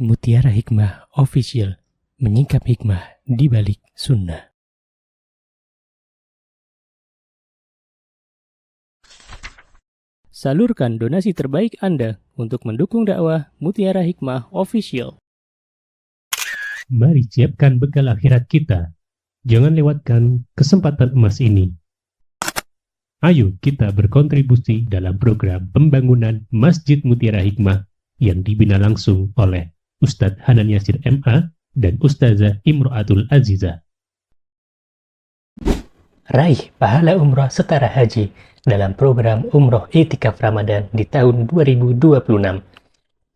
Mutiara Hikmah Official, menyingkap hikmah di balik sunnah. Salurkan donasi terbaik Anda untuk mendukung dakwah Mutiara Hikmah Official. Mari siapkan bekal akhirat kita. Jangan lewatkan kesempatan emas ini. Ayo kita berkontribusi dalam program pembangunan Masjid Mutiara Hikmah yang dibina langsung oleh Ustadz Hanan Yasir MA dan Ustazah Imro'atul Azizah. Raih pahala umroh setara haji dalam program Umroh I'tikaf Ramadan di tahun 2026.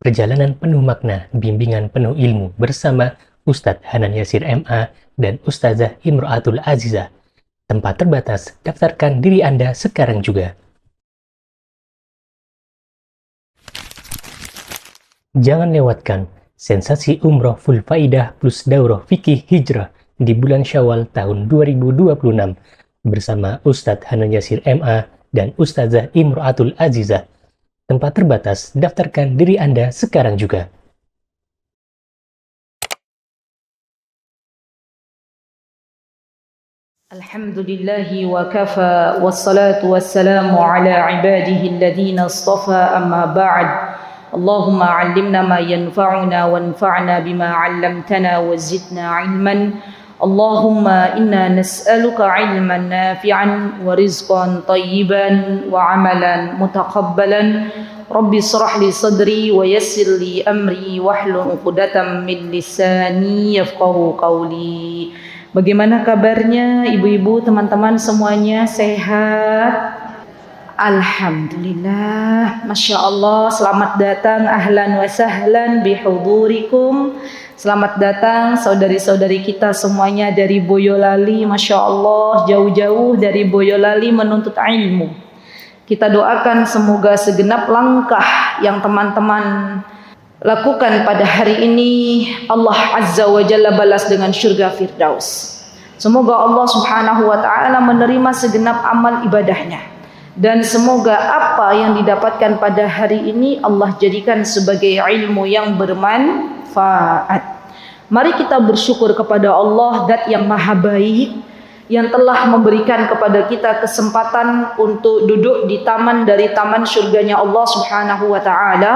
Perjalanan penuh makna, bimbingan penuh ilmu bersama Ustadz Hanan Yasir MA dan Ustazah Imro'atul Azizah. Tempat terbatas, daftarkan diri Anda sekarang juga. Jangan lewatkan sensasi umroh full faidah plus daurah fikih hijrah di bulan Syawal tahun 2026 bersama Ustadz Hanan Yasir MA dan Ustazah Imro'atul Azizah. Tempat terbatas, daftarkan diri Anda sekarang juga. Alhamdulillahi wa kafa wassalatu wassalamu ala ibadihi alladhina astafa amma ba'd. Allahumma 'allimna ma yanfa'una wanfa'na bima 'allamtana wa zidna 'ilman. Allahumma inna nas'aluka 'ilman nafi'an wa rizqan tayyiban wa 'amalan mutaqabbalan. Rabbi shrah li sadri wa yassir li amri wahlul 'uqdatam min lisani yafqahu qawli. Bagaimana kabarnya ibu-ibu, teman-teman semuanya sehat? Alhamdulillah, Masya Allah. Selamat datang, ahlan wa sahlan bihudurikum. Selamat datang saudari-saudari kita semuanya dari Boyolali, Masya Allah, jauh-jauh dari Boyolali menuntut ilmu. Kita doakan semoga segenap langkah yang teman-teman lakukan pada hari ini Allah Azza wa Jalla balas dengan syurga Firdaus. Semoga Allah Subhanahu wa ta'ala menerima segenap amal ibadahnya. Dan semoga apa yang didapatkan pada hari ini Allah jadikan sebagai ilmu yang bermanfaat. Mari kita bersyukur kepada Allah, Zat yang maha baik, yang telah memberikan kepada kita kesempatan untuk duduk di taman dari taman surganya Allah Subhanahu wa ta'ala,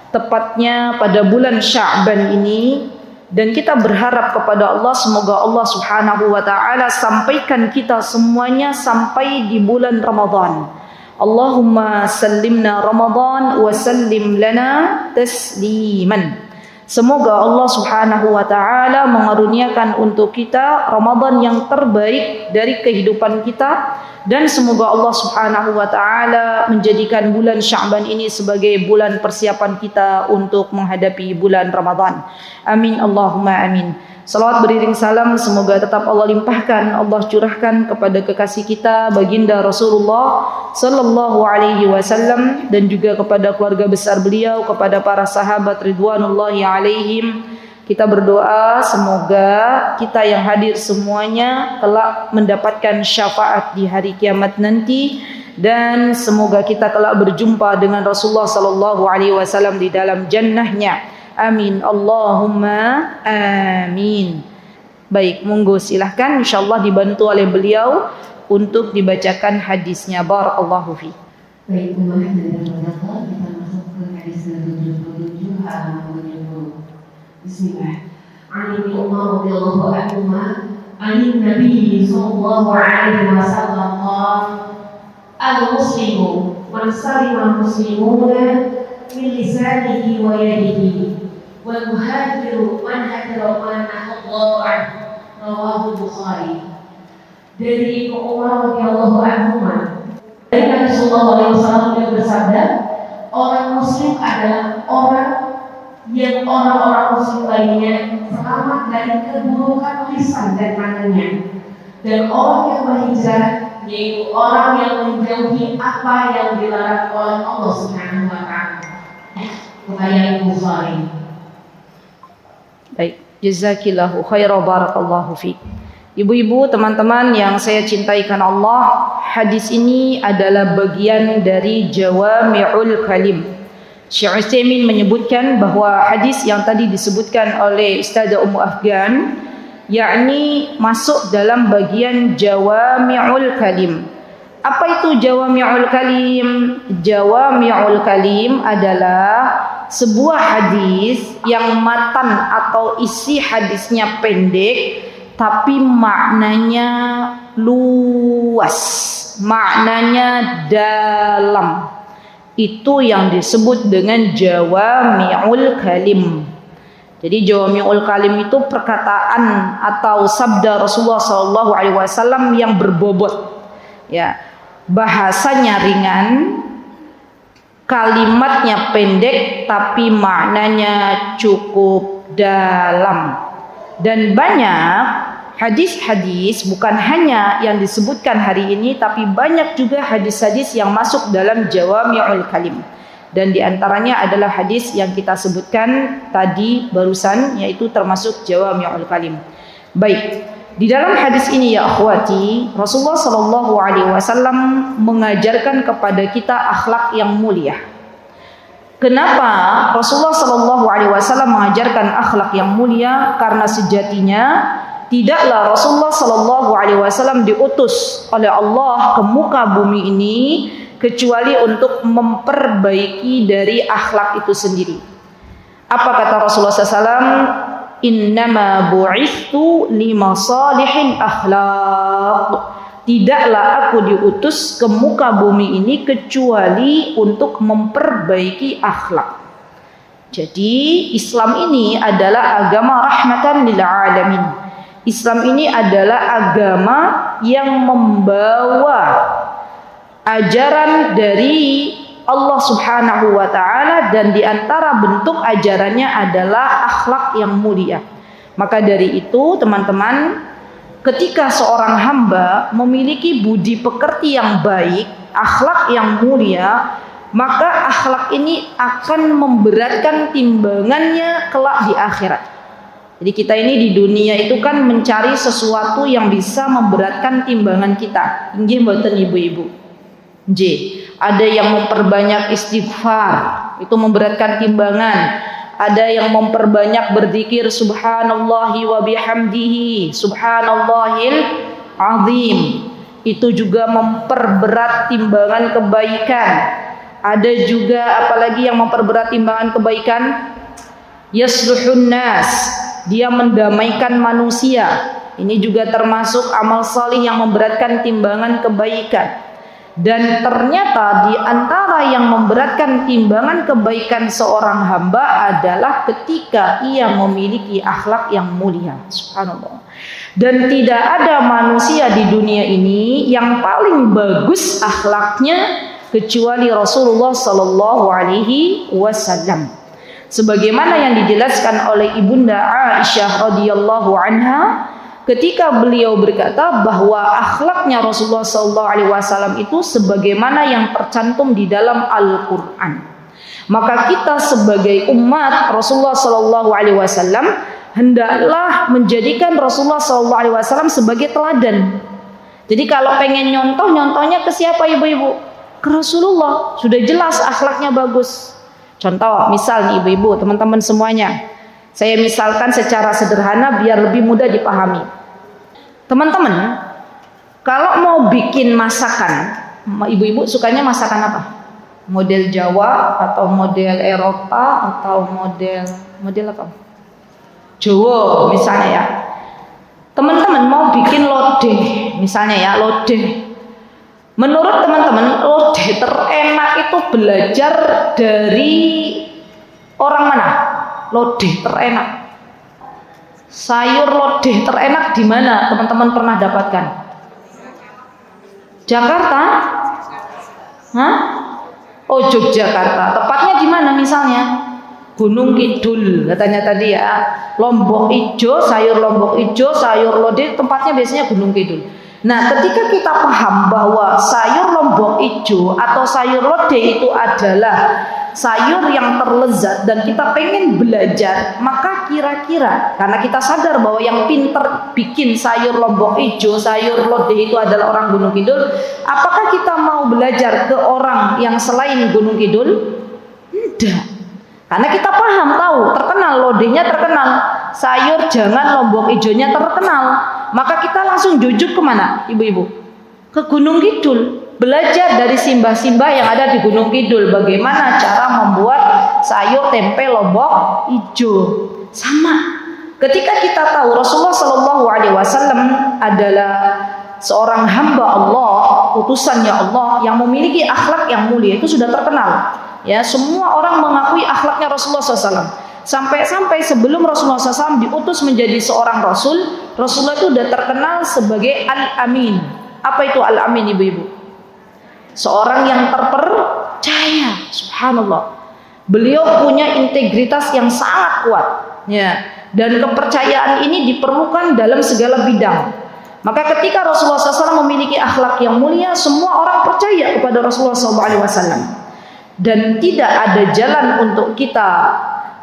tepatnya pada bulan Sya'ban ini. Dan kita berharap kepada Allah, semoga Allah Subhanahu wa ta'ala sampaikan kita semuanya sampai di bulan Ramadan. Allahumma sallimna Ramadan wa sallim lana tasliman. Semoga Allah Subhanahu wa ta'ala mengaruniakan untuk kita Ramadan yang terbaik dari kehidupan kita. Dan semoga Allah Subhanahu wa ta'ala menjadikan bulan Sya'ban ini sebagai bulan persiapan kita untuk menghadapi bulan Ramadan. Amin Allahumma amin. Salawat beriring salam semoga tetap Allah limpahkan, Allah curahkan kepada kekasih kita baginda Rasulullah sallallahu alaihi wasallam, dan juga kepada keluarga besar beliau, kepada para sahabat ridwanullahi alaihim. Kita berdoa semoga kita yang hadir semuanya kelak mendapatkan syafaat di hari kiamat nanti, dan semoga kita kelak berjumpa dengan Rasulullah sallallahu alaihi wasallam di dalam jannahnya. Amin Allahumma amin. Baik, monggo silahkan, insyaallah dibantu oleh beliau untuk dibacakan hadisnya. Barakallahu fi. Baik, mulai dari Ramadan kita masuk ke hadis 77 halaman 70. Bismillah. Ani Umar radhiyallahu anhu ani Nabi sallallahu alaihi wasallam al-muslimu man salima al-muslimuna min lisanihi wa yadihi wal muhajiru man hajara man ahallahu anhu. Rawahu Bukhari. Dari Umar radhiyallahu anhu dari Nabi sallallahu alaihi wasallam yang bersabda, orang muslim adalah orang yang orang-orang muslim lainnya selamat dari keburukan lisan dan tangannya, dan orang yang berhijrah yaitu orang yang menjauhi apa yang dilarang oleh Allah Subhanahu wa ta'ala. Riwayat Bukhari. Baik, jazakillahu khairan, barakallahu fiik. Ibu-ibu, teman-teman yang saya cintaikan Allah, hadis ini adalah bagian dari Jawami'ul Kalim. Syekh Utsaimin menyebutkan bahwa hadis yang tadi disebutkan oleh Ustazah Ummu Afgan yakni masuk dalam bagian jawami'ul kalim. Apa itu jawami'ul kalim? Jawami'ul kalim adalah sebuah hadis yang matan atau isi hadisnya pendek tapi maknanya luas, maknanya dalam. Itu yang disebut dengan jawami'ul kalim. Jadi jawami'ul kalim itu perkataan atau sabda Rasulullah SAW yang berbobot. Ya, bahasanya ringan, kalimatnya pendek tapi maknanya cukup dalam. Dan banyak hadis-hadis, bukan hanya yang disebutkan hari ini, tapi banyak juga hadis-hadis yang masuk dalam jawami'ul kalim. Dan diantaranya adalah hadis yang kita sebutkan tadi barusan, yaitu termasuk jawami'ul kalim. Baik, di dalam hadis ini ya akhwati, Rasulullah SAW mengajarkan kepada kita akhlak yang mulia. Kenapa Rasulullah SAW mengajarkan akhlak yang mulia? Karena sejatinya tidaklah Rasulullah SAW diutus oleh Allah ke muka bumi ini kecuali untuk memperbaiki dari akhlak itu sendiri. Apa kata Rasulullah SAW? Innama bu'ithu limasalihin akhlaq. Tidaklah aku diutus ke muka bumi ini kecuali untuk memperbaiki akhlak. Jadi Islam ini adalah agama rahmatan lil alamin. Islam ini adalah agama yang membawa ajaran dari Allah Subhanahu wa ta'ala, dan diantara bentuk ajarannya adalah akhlak yang mulia. Maka dari itu teman-teman, ketika seorang hamba memiliki budi pekerti yang baik, akhlak yang mulia, maka akhlak ini akan memberatkan timbangannya kelak di akhirat. Jadi kita ini di dunia itu kan mencari sesuatu yang bisa memberatkan timbangan kita. Nggih mboten ibu-ibu? Nggih. Ada yang memperbanyak istighfar, itu memberatkan timbangan. Ada yang memperbanyak berzikir subhanallahi wa bihamdihi, subhanallahil azim. Itu juga memperberat timbangan kebaikan. Ada juga apalagi yang memperberat timbangan kebaikan? Yasluhun nas, dia mendamaikan manusia. Ini juga termasuk amal salih yang memberatkan timbangan kebaikan. Dan ternyata di antara yang memberatkan timbangan kebaikan seorang hamba adalah ketika ia memiliki akhlak yang mulia. Subhanallah. Dan tidak ada manusia di dunia ini yang paling bagus akhlaknya kecuali Rasulullah sallallahu alaihi wasallam. Sebagaimana yang dijelaskan oleh Ibunda Aisyah radhiyallahu anha ketika beliau berkata bahwa akhlaknya Rasulullah SAW itu sebagaimana yang tercantum di dalam Al-Quran. Maka kita sebagai umat Rasulullah SAW hendaklah menjadikan Rasulullah SAW sebagai teladan. Jadi kalau pengen nyontoh, nyontohnya ke siapa ibu-ibu? Ke Rasulullah. Sudah jelas akhlaknya bagus. Contoh, misal nih ibu-ibu, teman-teman semuanya, saya misalkan secara sederhana biar lebih mudah dipahami. Teman-teman, kalau mau bikin masakan, ibu-ibu sukanya masakan apa? Model Jawa atau model Eropa atau model apa? Jawa misalnya ya. Teman-teman mau bikin lodeh misalnya ya, lodeh. Menurut teman-teman, lodeh terenak itu belajar dari orang mana? Lodeh terenak. Sayur lodeh terenak di mana teman-teman pernah dapatkan? Jakarta? Hah? Oh, Yogyakarta. Tepatnya di mana misalnya? Gunung Kidul katanya tadi ya. Lombok Ijo, sayur Lombok Ijo, sayur lodeh tempatnya biasanya Gunung Kidul. Nah, ketika kita paham bahwa sayur Lombok Ijo atau sayur lodeh itu adalah sayur yang terlezat dan kita pengen belajar, maka kira-kira karena kita sadar bahwa yang pinter bikin sayur Lombok Ijo, sayur lodeh itu adalah orang Gunung Kidul, apakah kita mau belajar ke orang yang selain Gunung Kidul? Tidak. Karena kita paham, tahu, terkenal, lodehnya terkenal, sayur jangan lombok ijonya terkenal. Maka kita langsung jujuk kemana, ibu-ibu? Ke Gunung Kidul. Belajar dari simbah-simbah yang ada di Gunung Kidul. Bagaimana cara membuat sayur tempe lombok ijo. Sama. Ketika kita tahu Rasulullah SAW adalah seorang hamba Allah, utusannya Allah yang memiliki akhlak yang mulia, itu sudah terkenal. Ya, semua orang mengakui akhlaknya Rasulullah SAW. Sampai-sampai sebelum Rasulullah SAW diutus menjadi seorang Rasul, Rasulullah itu sudah terkenal sebagai Al-Amin. Apa itu Al-Amin, ibu-ibu? Seorang yang terpercaya. Subhanallah. Beliau punya integritas yang sangat kuat. Ya. Dan kepercayaan ini diperlukan dalam segala bidang. Maka ketika Rasulullah SAW memiliki akhlak yang mulia, semua orang percaya kepada Rasulullah SAW. Dan tidak ada jalan untuk kita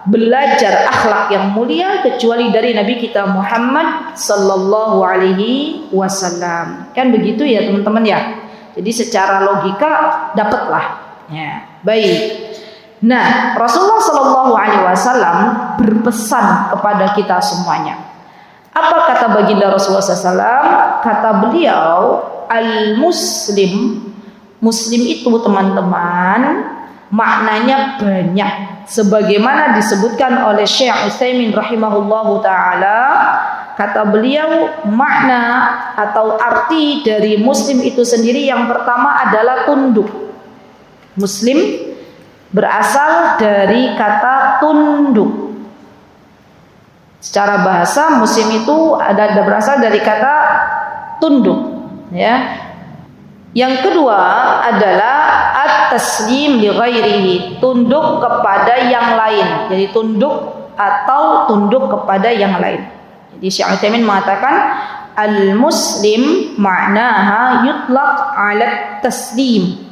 belajar akhlak yang mulia kecuali dari Nabi kita Muhammad Sallallahu Alaihi Wasallam. Kan begitu ya teman-teman ya. Jadi secara logika dapatlah. Ya, baik. Nah, Rasulullah Sallallahu Alaihi Wasallam berpesan kepada kita semuanya. Apa kata baginda Rasulullah SAW? Kata beliau, al-muslim. Muslim itu teman-teman, maknanya banyak. Sebagaimana disebutkan oleh Syekh Utsaimin rahimahullahu ta'ala, kata beliau, makna atau arti dari muslim itu sendiri yang pertama adalah tunduk. Muslim berasal dari kata tunduk. Secara bahasa muslim itu ada berasal dari kata tunduk, ya. Yang kedua adalah at-taslim li ghairihi, tunduk kepada yang lain. Jadi tunduk atau tunduk kepada yang lain. Jadi Syekh Utsaimin mengatakan al-muslim maknaha yutlaq 'ala taslim.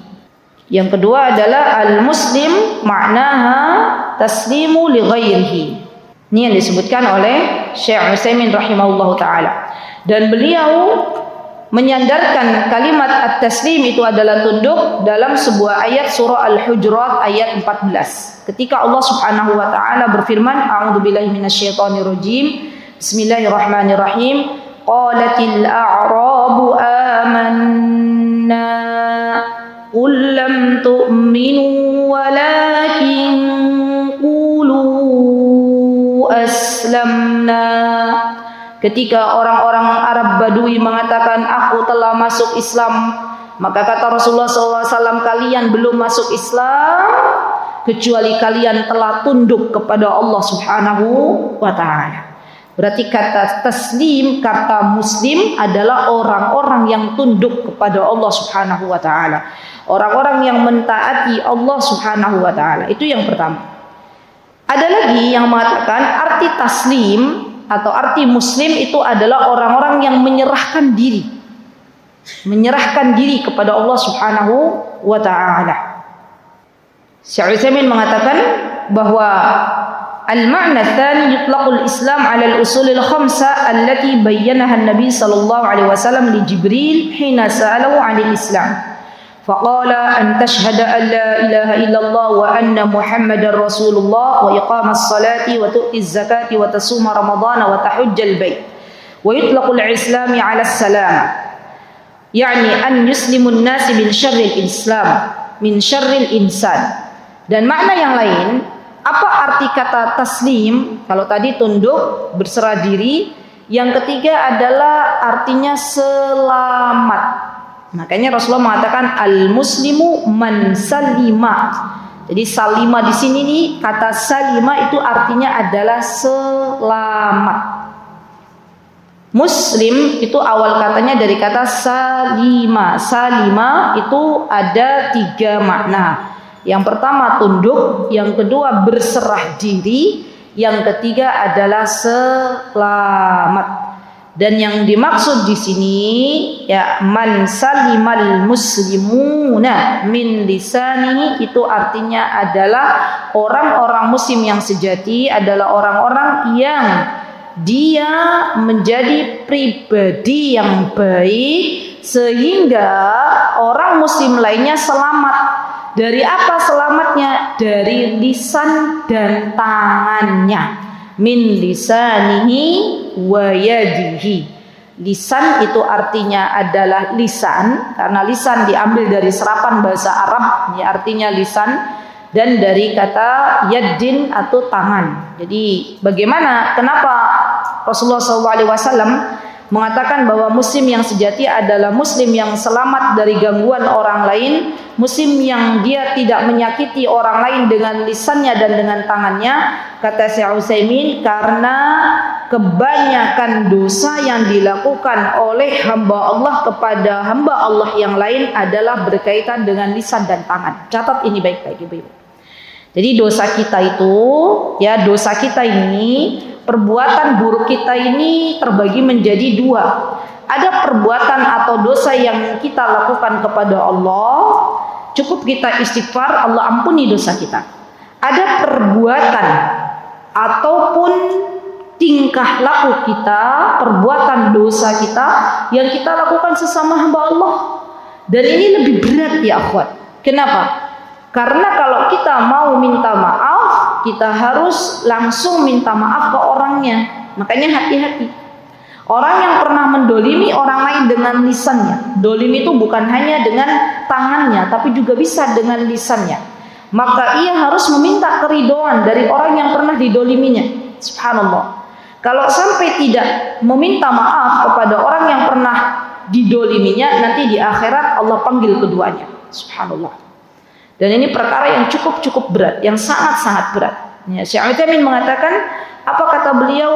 Yang kedua adalah al-muslim maknaha taslimu li ghairihi. Ini yang disebutkan oleh Syekh Utsaimin rahimahullahu taala. Dan beliau menyandarkan kalimat at-taslim itu adalah tunduk dalam sebuah ayat surah Al-Hujurat ayat 14. Ketika Allah Subhanahu wa taala berfirman, a'udzubillahi minasyaitonir rajim. Bismillahirrahmanirrahim. Qalatil a'rabu amanna qul lam tu'minu walakin qulu aslamna. Ketika orang-orang Arab Badui mengatakan aku telah masuk Islam, maka kata Rasulullah SAW, kalian belum masuk Islam kecuali kalian telah tunduk kepada Allah Subhanahu wa ta'ala. Berarti kata taslim, kata muslim adalah orang-orang yang tunduk kepada Allah Subhanahu wa ta'ala, orang-orang yang mentaati Allah Subhanahu wa ta'ala. Itu yang pertama. Ada lagi yang mengatakan arti taslim atau arti muslim itu adalah orang-orang yang menyerahkan diri. Menyerahkan diri kepada Allah Subhanahu wa ta'ala. Syekh Utsaimin mengatakan bahwa al-ma'na tsani yutlaqul Islam 'ala al-usulil khamsah allati bayyanaha an-nabi sallallahu alaihi wasallam li Jibril hina sa'alahu 'anil Islam. فقال أن تشهد أن لا إله إلا الله وأن محمد رسول الله وإقام الصلاة وتؤتي الزكاة وتصوم رمضان وتحج البيت ويطلق الإسلام على السلام يعني أن يسلم الناس من شر الإسلام من شر الإنسان. Dan makna yang lain, apa arti kata taslim? Kalau tadi tunduk, berserah diri, yang ketiga adalah artinya selamat. Makanya Rasulullah mengatakan al-muslimu man salima. Jadi salima di sini nih, kata salima itu artinya adalah selamat. Muslim itu awal katanya dari kata salima. Salima itu ada 3 makna. Yang pertama tunduk, yang kedua berserah diri, yang ketiga adalah selamat. Dan yang dimaksud di sini ya man salimal muslimuna min lisani, itu artinya adalah orang-orang muslim yang sejati adalah orang-orang yang dia menjadi pribadi yang baik sehingga orang muslim lainnya selamat Dari apa selamatnya? Dari lisan dan tangannya. Min lisanihi wa yadihi. Lisan itu artinya adalah lisan, karena lisan diambil dari serapan bahasa Arab, ini artinya lisan, dan dari kata yaddin atau tangan. Jadi bagaimana, kenapa Rasulullah SAW mengatakan bahwa muslim yang sejati adalah muslim yang selamat dari gangguan orang lain, muslim yang dia tidak menyakiti orang lain dengan lisannya dan dengan tangannya. Kata Syekh Utsaimin, karena kebanyakan dosa yang dilakukan oleh hamba Allah kepada hamba Allah yang lain adalah berkaitan dengan lisan dan tangan. Catat ini baik-baik Ibu-ibu. Jadi dosa kita itu, ya dosa kita ini, perbuatan buruk kita ini terbagi menjadi dua. Ada perbuatan atau dosa yang kita lakukan kepada Allah, cukup kita istighfar, Allah ampuni dosa kita. Ada perbuatan ataupun tingkah laku kita, perbuatan dosa kita yang kita lakukan sesama hamba Allah. Dan ini lebih berat ya akhwat. Kenapa? Karena kalau kita mau minta maaf, kita harus langsung minta maaf ke orangnya. Makanya hati-hati. Orang yang pernah mendolimi orang lain dengan lisannya. Dolim itu bukan hanya dengan tangannya, tapi juga bisa dengan lisannya. Maka ia harus meminta keridhaan dari orang yang pernah didoliminya. Subhanallah. Kalau sampai tidak meminta maaf kepada orang yang pernah didoliminya, nanti di akhirat Allah panggil keduanya. Subhanallah. Dan ini perkara yang cukup berat, yang sangat berat. Ya, Syekh Utsaimin mengatakan, apa kata beliau?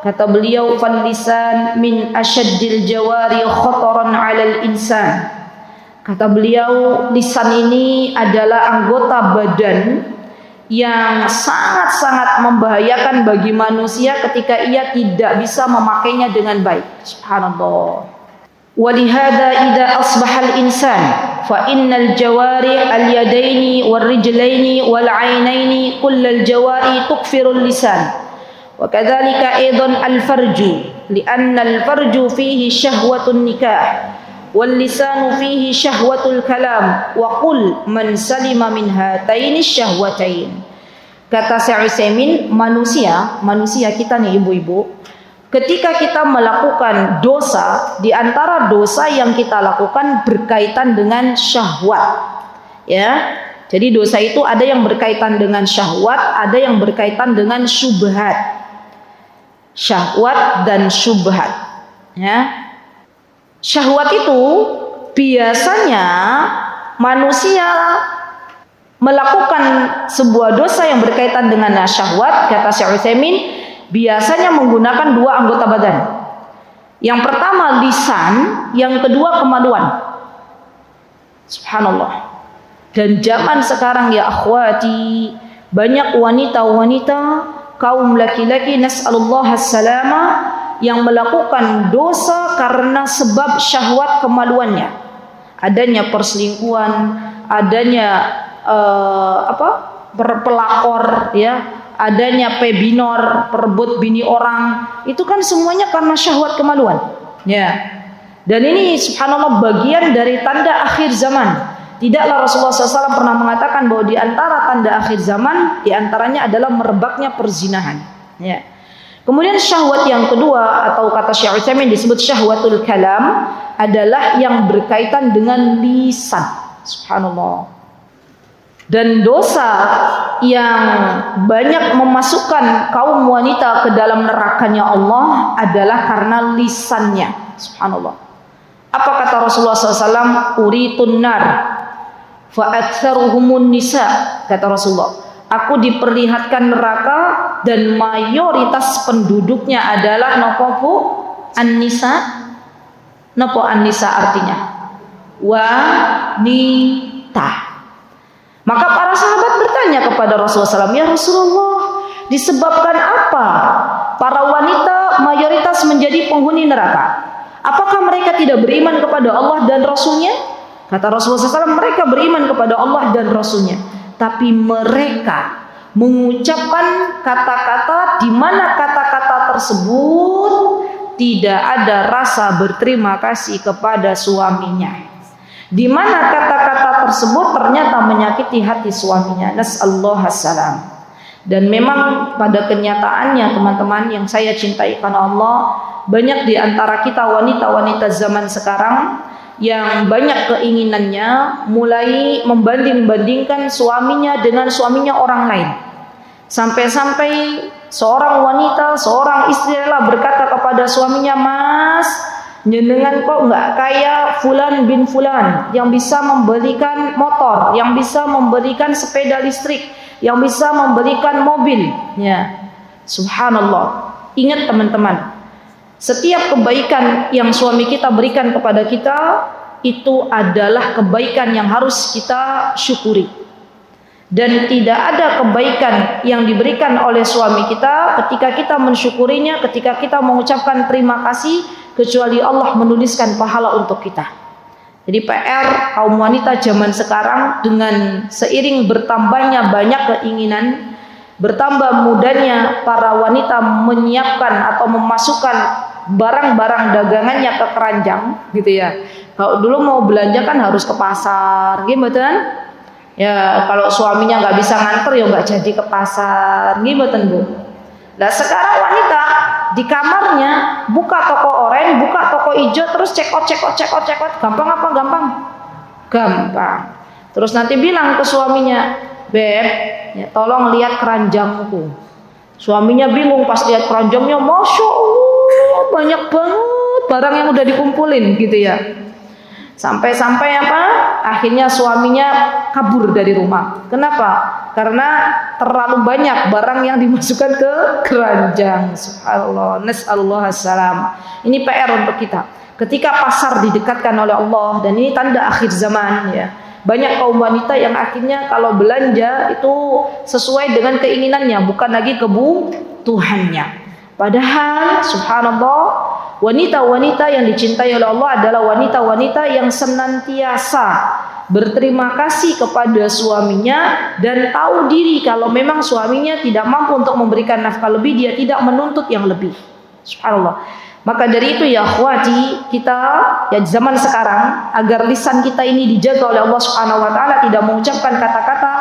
Kata beliau, fal lisan min asyaddil jawari khataran 'alal insan. Kata beliau, lisan ini adalah anggota badan yang sangat membahayakan bagi manusia ketika ia tidak bisa memakainya dengan baik. Subhanallah. Walihada idza asbahal insan fa innal jawari al yadaini wal rijlaini wal ainaini kullal jawari tukfirul lisan wa kadzalika aidan al farju lianna al farju fihi syahwatun nikah wal lisanu fihi syahwatul kalam wa qul man salima min hataini syahwatain. Kata Syekh Utsaimin, manusia kita nih ibu-ibu, ketika kita melakukan dosa, di antara dosa yang kita lakukan berkaitan dengan syahwat. Ya. Jadi dosa itu ada yang berkaitan dengan syahwat, ada yang berkaitan dengan syubhat. Syahwat dan syubhat. Ya. Syahwat itu biasanya manusia melakukan sebuah dosa yang berkaitan dengan syahwat, kata Syekh Utsaimin, biasanya menggunakan dua anggota badan. Yang pertama lisan, yang kedua kemaluan. Subhanallah. Dan zaman sekarang ya akhwati, banyak wanita-wanita, kaum laki-laki, nas'alullah as-salama, yang melakukan dosa karena sebab syahwat kemaluannya. Adanya perselingkuhan, adanya pelakor, ya, adanya pebinor, perebut bini orang, itu kan semuanya karena syahwat kemaluan. Ya. Dan ini subhanallah bagian dari tanda akhir zaman. Tidaklah Rasulullah SAW pernah mengatakan bahwa di antara tanda akhir zaman, di antaranya adalah merebaknya perzinahan. Ya. Kemudian syahwat yang kedua, atau kata Syekh Utsaimin disebut syahwatul kalam, adalah yang berkaitan dengan lisan. Subhanallah. Dan dosa yang banyak memasukkan kaum wanita ke dalam nerakanya Allah adalah karena lisannya. Subhanallah. Apa kata Rasulullah SAW? Uritun nar fa aktsaruhumun nisa. Kata Rasulullah, aku diperlihatkan neraka dan mayoritas penduduknya adalah nopo bu an-nisa. Nopo an-nisa artinya wanita. Maka para sahabat bertanya kepada Rasulullah SAW, ya Rasulullah, disebabkan apa para wanita mayoritas menjadi penghuni neraka? Apakah mereka tidak beriman kepada Allah dan Rasulnya? Kata Rasulullah SAW, mereka beriman kepada Allah dan Rasulnya, tapi mereka mengucapkan kata-kata di mana kata-kata tersebut tidak ada rasa berterima kasih kepada suaminya. di mana kata-kata tersebut ternyata menyakiti hati suaminya. Nas'allahu salam. Dan memang pada kenyataannya teman-teman yang saya cintai karena Allah, banyak di antara kita wanita-wanita zaman sekarang yang banyak keinginannya mulai membanding-bandingkan suaminya dengan suaminya orang lain. Sampai-sampai seorang wanita, seorang istri rela berkata kepada suaminya, "Mas, jenengan kok nggak kayak fulan bin fulan yang bisa membelikan motor, yang bisa membelikan sepeda listrik, yang bisa membelikan mobil." Ya, subhanallah. Ingat teman-teman, setiap kebaikan yang suami kita berikan kepada kita itu adalah kebaikan yang harus kita syukuri. Dan tidak ada kebaikan yang diberikan oleh suami kita ketika kita mensyukurinya, ketika kita mengucapkan terima kasih, kecuali Allah menuliskan pahala untuk kita. Jadi PR kaum wanita zaman sekarang dengan seiring bertambahnya banyak keinginan, bertambah mudahnya para wanita menyiapkan atau memasukkan barang-barang dagangannya ke keranjang gitu ya. Kalau dulu mau belanja kan harus ke pasar, gitu kan? Ya kalau suaminya nggak bisa nganter ya nggak jadi ke pasar, gitu Bu. Nah sekarang wanita di kamarnya buka toko oranye, buka toko hijau, terus cekot, gampang apa gampang? Gampang. Terus nanti bilang ke suaminya, "Beb, ya, tolong lihat keranjangku." Suaminya bingung pas lihat keranjangnya, Masya Allah banyak banget barang yang udah dikumpulin gitu ya. Sampai-sampai apa? Akhirnya suaminya kabur dari rumah. Kenapa? Karena terlalu banyak barang yang dimasukkan ke keranjang. Subhanallah. Nas'allahu salam. Ini PR untuk kita. Ketika pasar didekatkan oleh Allah, dan ini tanda akhir zaman ya. Banyak kaum wanita yang akhirnya kalau belanja itu sesuai dengan keinginannya, bukan lagi kebutuhannya. Padahal subhanallah, wanita-wanita yang dicintai oleh Allah adalah wanita-wanita yang senantiasa berterima kasih kepada suaminya dan tahu diri kalau memang suaminya tidak mampu untuk memberikan nafkah lebih, dia tidak menuntut yang lebih. Subhanallah. Maka dari itu ya akhwati, kita ya zaman sekarang agar lisan kita ini dijaga oleh Allah Subhanahu wa taala, tidak mengucapkan kata-kata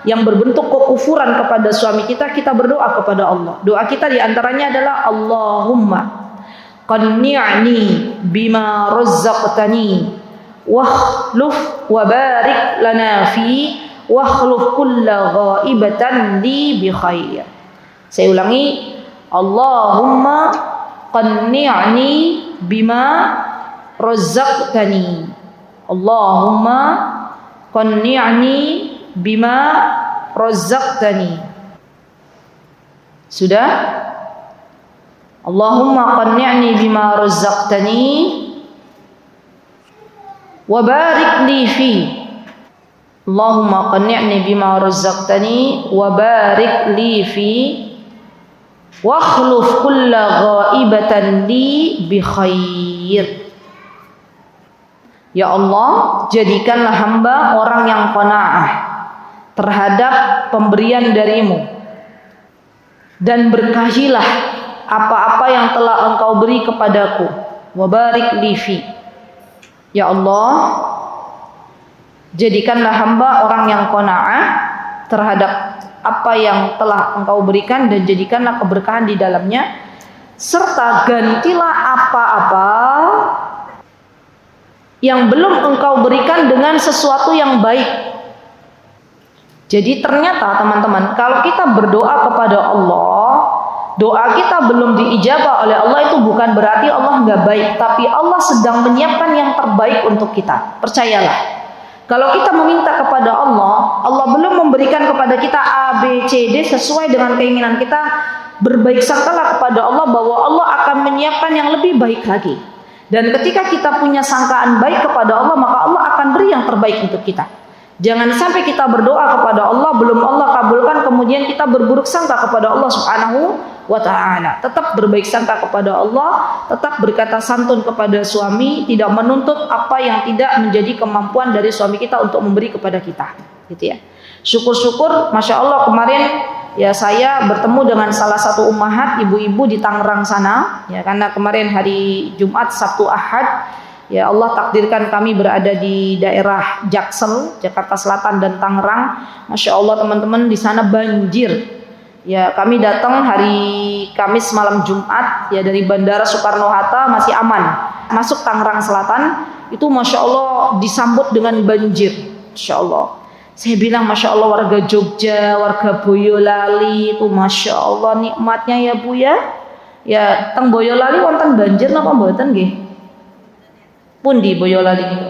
yang berbentuk kekufuran kepada suami kita, kita berdoa kepada Allah. Doa kita diantaranya adalah Allahumma qanni'ni bima razzaqtani wakhluf wa barik lana fi wakhluf kulla ghaibatan li bi khair. Saya ulangi, Allahumma qanni'ni bima razzaqtani. Allahumma qanni'ni bima razzaqtani. Sudah? Allahumma qanni'ni bima razzaqtani wa barik li fi. Allahumma qanni'ni bima razzaqtani wa barik li fi wa akhluf kulla ghaibatan li bi khair. Ya Allah, jadikanlah hamba orang yang qanaah terhadap pemberian darimu, dan berkahilah apa-apa yang telah engkau beri kepadaku. Wa barik li fi. Ya Allah, jadikanlah hamba orang yang qanaah terhadap apa yang telah engkau berikan, dan jadikanlah keberkahan di dalamnya, serta gantilah apa-apa yang belum engkau berikan dengan sesuatu yang baik. Jadi ternyata teman-teman, kalau kita berdoa kepada Allah, doa kita belum diijabah oleh Allah, itu bukan berarti Allah nggak baik, tapi Allah sedang menyiapkan yang terbaik untuk kita. Percayalah. Kalau kita meminta kepada Allah, Allah belum memberikan kepada kita A, B, C, D sesuai dengan keinginan kita, berbaik sangkalah kepada Allah bahwa Allah akan menyiapkan yang lebih baik lagi. Dan ketika kita punya sangkaan baik kepada Allah, maka Allah akan beri yang terbaik untuk kita. Jangan sampai kita berdoa kepada Allah, belum Allah kabulkan, kemudian kita berburuk sangka kepada Allah Subhanahu wa ta'ala. Tetap berbaik sangka kepada Allah, tetap berkata santun kepada suami, tidak menuntut apa yang tidak menjadi kemampuan dari suami kita untuk memberi kepada kita, gitu ya. Syukur-syukur, Masya Allah, kemarin ya saya bertemu dengan salah satu ummahat ibu-ibu di Tangerang sana, ya, karena kemarin hari Jumat, Sabtu, Ahad, Ya Allah takdirkan kami berada di daerah Jaksel, Jakarta Selatan dan Tangerang. Masya Allah teman-teman, di sana banjir. Ya kami datang hari Kamis malam Jumat ya dari Bandara Soekarno Hatta masih aman. Masuk Tangerang Selatan itu Masya Allah disambut dengan banjir. Masya Allah. Saya bilang Masya Allah warga Jogja, warga Boyolali itu Masya Allah nikmatnya ya Bu ya. Ya teng Boyolali wonten banjir napa mboten nggih? Pundi Boyolali itu.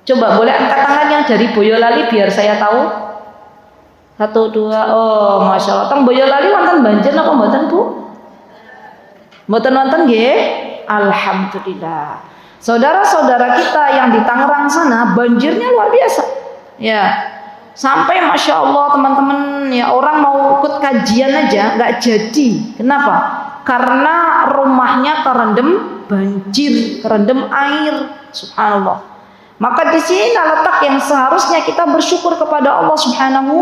Coba boleh angkat tangan yang dari Boyolali biar saya tahu. 1, 2. Oh, Masya Allah. Teng Boyolali wonten banjir napa mboten Bu? Mboten wonten nggih? Alhamdulillah. Saudara-saudara kita yang di Tangerang sana banjirnya luar biasa. Ya. Sampai Masya Allah teman-teman ya orang mau ikut kajian aja nggak jadi. Kenapa? Karena rumahnya kerendam banjir, kerendam air. Subhanallah. Maka di sini letak yang seharusnya kita bersyukur kepada Allah Subhanahu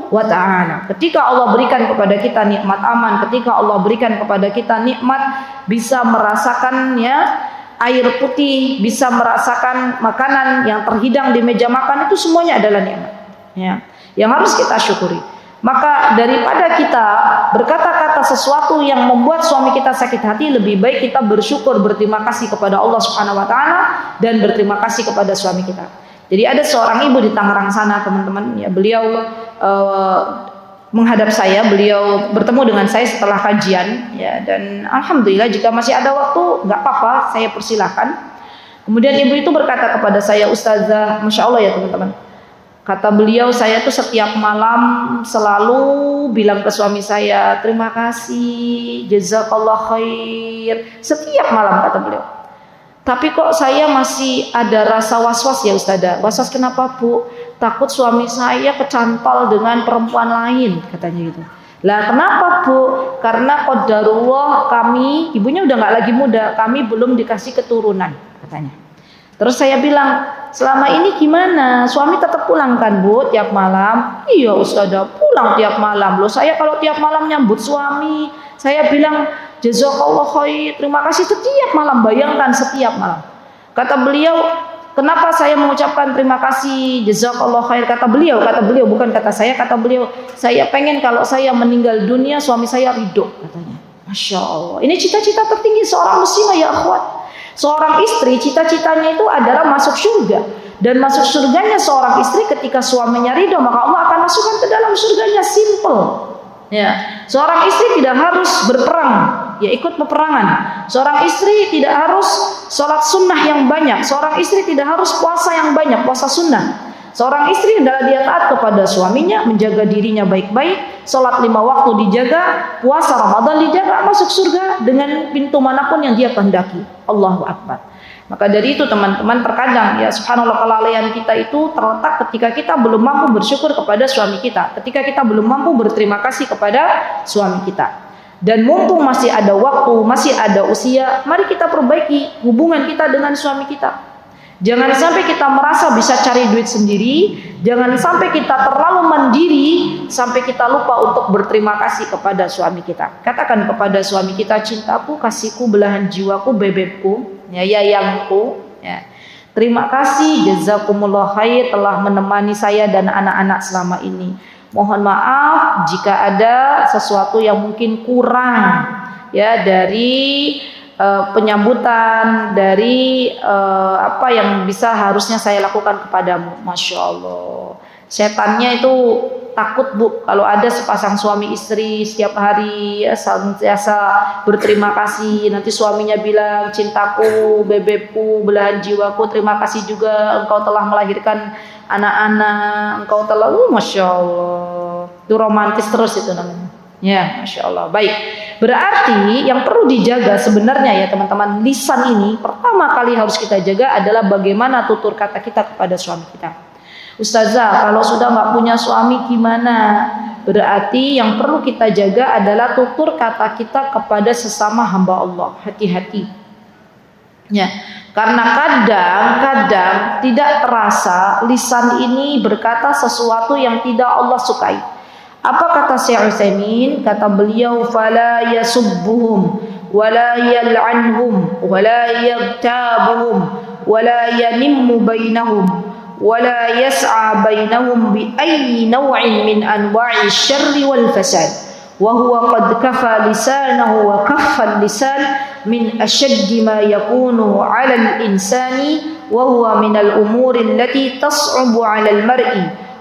wa taala. Ketika Allah berikan kepada kita nikmat aman, ketika Allah berikan kepada kita nikmat bisa merasakan ya air putih, bisa merasakan makanan yang terhidang di meja makan, itu semuanya adalah nikmat. Ya, yang harus kita syukuri. Maka daripada kita berkata-kata sesuatu yang membuat suami kita sakit hati, lebih baik kita bersyukur, berterima kasih kepada Allah Subhanahu wa taala dan berterima kasih kepada suami kita. Jadi ada seorang ibu di Tangerang sana, teman-teman, ya beliau menghadap saya, beliau bertemu dengan saya setelah kajian ya, dan alhamdulillah jika masih ada waktu nggak apa-apa saya persilahkan. Kemudian ibu itu berkata kepada saya, Ustazah, Masya Allah ya teman-teman, kata beliau, saya tuh setiap malam selalu bilang ke suami saya, terima kasih, jazakallah khair. Setiap malam kata beliau. Tapi kok saya masih ada rasa was-was ya Ustazah. Was-was kenapa Bu? Takut suami saya kecantol dengan perempuan lain katanya gitu. Lah kenapa Bu? Karena qadarullah kami, ibunya udah gak lagi muda, kami belum dikasih keturunan katanya. Terus saya bilang, selama ini gimana? Suami tetap pulang kan Bu tiap malam? Iya Ustazah, pulang tiap malam. Loh saya kalau tiap malam nyambut suami, saya bilang jazakallah khair, terima kasih setiap malam. Bayangkan setiap malam. Kata beliau, kenapa saya mengucapkan terima kasih jazakallah khair? Kata beliau bukan kata saya. Kata beliau, saya pengen kalau saya meninggal dunia suami saya ridho katanya. Masya Allah. Ini cita-cita tertinggi seorang muslimah ya akhwat. Seorang istri cita-citanya itu adalah masuk surga, dan masuk surganya seorang istri ketika suaminya ridho, maka Allah akan masukkan ke dalam surganya. Simple ya. Seorang istri tidak harus berperang ya ikut peperangan. Seorang istri tidak harus sholat sunnah yang banyak. Seorang istri tidak harus puasa yang banyak, puasa sunnah. Seorang istri adalah dia taat kepada suaminya, menjaga dirinya baik-baik, sholat 5 waktu dijaga, puasa Ramadan dijaga, masuk surga dengan pintu manapun yang dia kehendaki. Allahu Akbar. Maka dari itu teman-teman, terkadang ya subhanallah kelalaian kita itu terletak ketika kita belum mampu bersyukur kepada suami kita, ketika kita belum mampu berterima kasih kepada suami kita. Dan mumpung masih ada waktu, masih ada usia, mari kita perbaiki hubungan kita dengan suami kita. Jangan sampai kita merasa bisa cari duit sendiri, jangan sampai kita terlalu mandiri sampai kita lupa untuk berterima kasih kepada suami kita. Katakan kepada suami kita, cintaku, kasihku, belahan jiwaku, bebekku, ya yayangku, ya. Terima kasih, jazakumullah khair telah menemani saya dan anak-anak selama ini. Mohon maaf jika ada sesuatu yang mungkin kurang ya dari penyambutan, dari apa yang bisa harusnya saya lakukan kepadamu. Masya Allah. Setannya itu takut Bu kalau ada sepasang suami istri setiap hari ya, senantiasa berterima kasih. Nanti suaminya bilang, cintaku, bebekku, belahan jiwaku, terima kasih juga engkau telah melahirkan anak-anak, engkau telah Masya Allah. Itu romantis terus itu namanya. Ya, Masya Allah. Baik, berarti yang perlu dijaga sebenarnya ya teman-teman, lisan ini pertama kali harus kita jaga adalah bagaimana tutur kata kita kepada suami kita. Ustazah, kalau sudah nggak punya suami gimana? Berarti yang perlu kita jaga adalah tutur kata kita kepada sesama hamba Allah. Hati-hati. Ya, karena kadang-kadang tidak terasa lisan ini berkata sesuatu yang tidak Allah sukai. Apa kata Syekh Utsaimin? Kata beliau, fala yasubbuhum wala yal'anhum wala yaghtabuhum ولا ينم بينهم ولا يسعى بينهم بأي نوع من أنواع الشر والفساد وهو قد كفى لسانه وكف اللسان من أشد ما يكون على الإنسان وهو من الأمور التي تصعب على المرء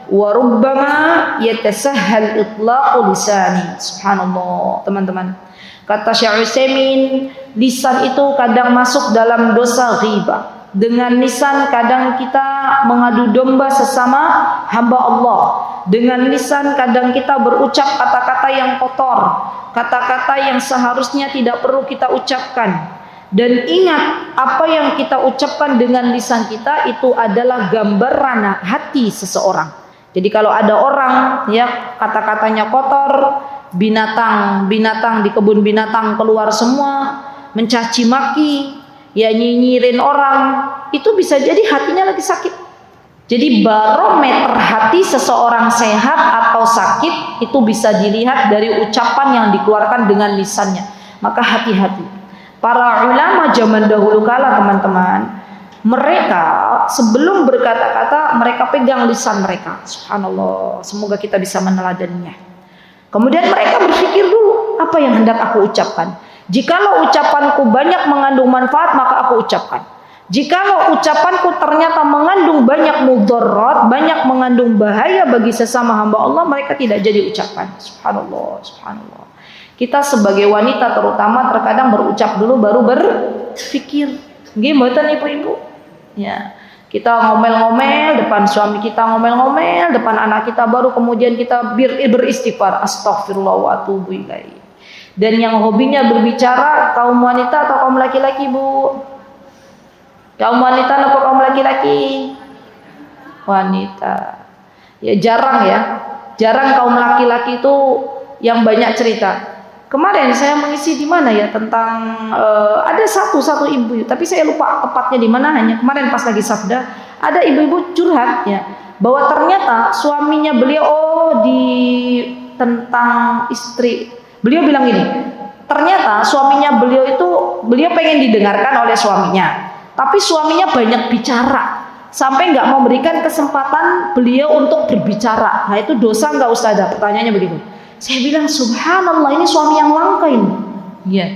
وربما يتسهل إطلاق لسانه. Subhanallah, teman-teman. Kata Syekh Utsaimin, lisan itu kadang masuk dalam dosa ghibah. Dengan lisan kadang kita mengadu domba sesama hamba Allah. Dengan lisan kadang kita berucap kata-kata yang kotor, kata-kata yang seharusnya tidak perlu kita ucapkan. Dan ingat, apa yang kita ucapkan dengan lisan kita itu adalah gambaran hati seseorang. Jadi kalau ada orang ya kata-katanya kotor, binatang di kebun binatang keluar semua, mencaci maki, ya nyinyirin orang, itu bisa jadi hatinya lagi sakit. Jadi barometer hati seseorang sehat atau sakit itu bisa dilihat dari ucapan yang dikeluarkan dengan lisannya. Maka hati-hati. Para ulama zaman dahulu kala, teman-teman, mereka sebelum berkata-kata mereka pegang lisan mereka. Subhanallah, semoga kita bisa meneladaninya. Kemudian mereka berpikir dulu, apa yang hendak aku ucapkan? Jikalau ucapanku banyak mengandung manfaat, maka aku ucapkan. Jikalau ucapanku ternyata mengandung banyak mudarat, banyak mengandung bahaya bagi sesama hamba Allah, mereka tidak jadi ucapan. Subhanallah, subhanallah. Kita sebagai wanita terutama terkadang berucap dulu baru berpikir. Nggih mboten ibu-ibu? Ya. Kita ngomel-ngomel depan suami kita, ngomel-ngomel depan anak kita, baru kemudian kita beristighfar, astagfirullah wa atubu ilaih. Dan yang hobinya berbicara kaum wanita atau kaum laki-laki, Bu? Kaum wanita atau kaum laki-laki? Wanita. Ya jarang kaum laki-laki itu yang banyak cerita. Kemarin saya mengisi di mana ya tentang ada satu ibu, tapi saya lupa tepatnya di mana. Hanya kemarin pas lagi sabda ada ibu-ibu curhat ya bahwa ternyata suaminya beliau tentang istri. Beliau bilang gini, ternyata suaminya beliau pengen didengarkan oleh suaminya, tapi suaminya banyak bicara sampai nggak mau memberikan kesempatan beliau untuk berbicara. Nah itu dosa nggak Ustazah? Pertanyaannya begitu. Saya bilang subhanallah, ini suami yang langka ini. Ya.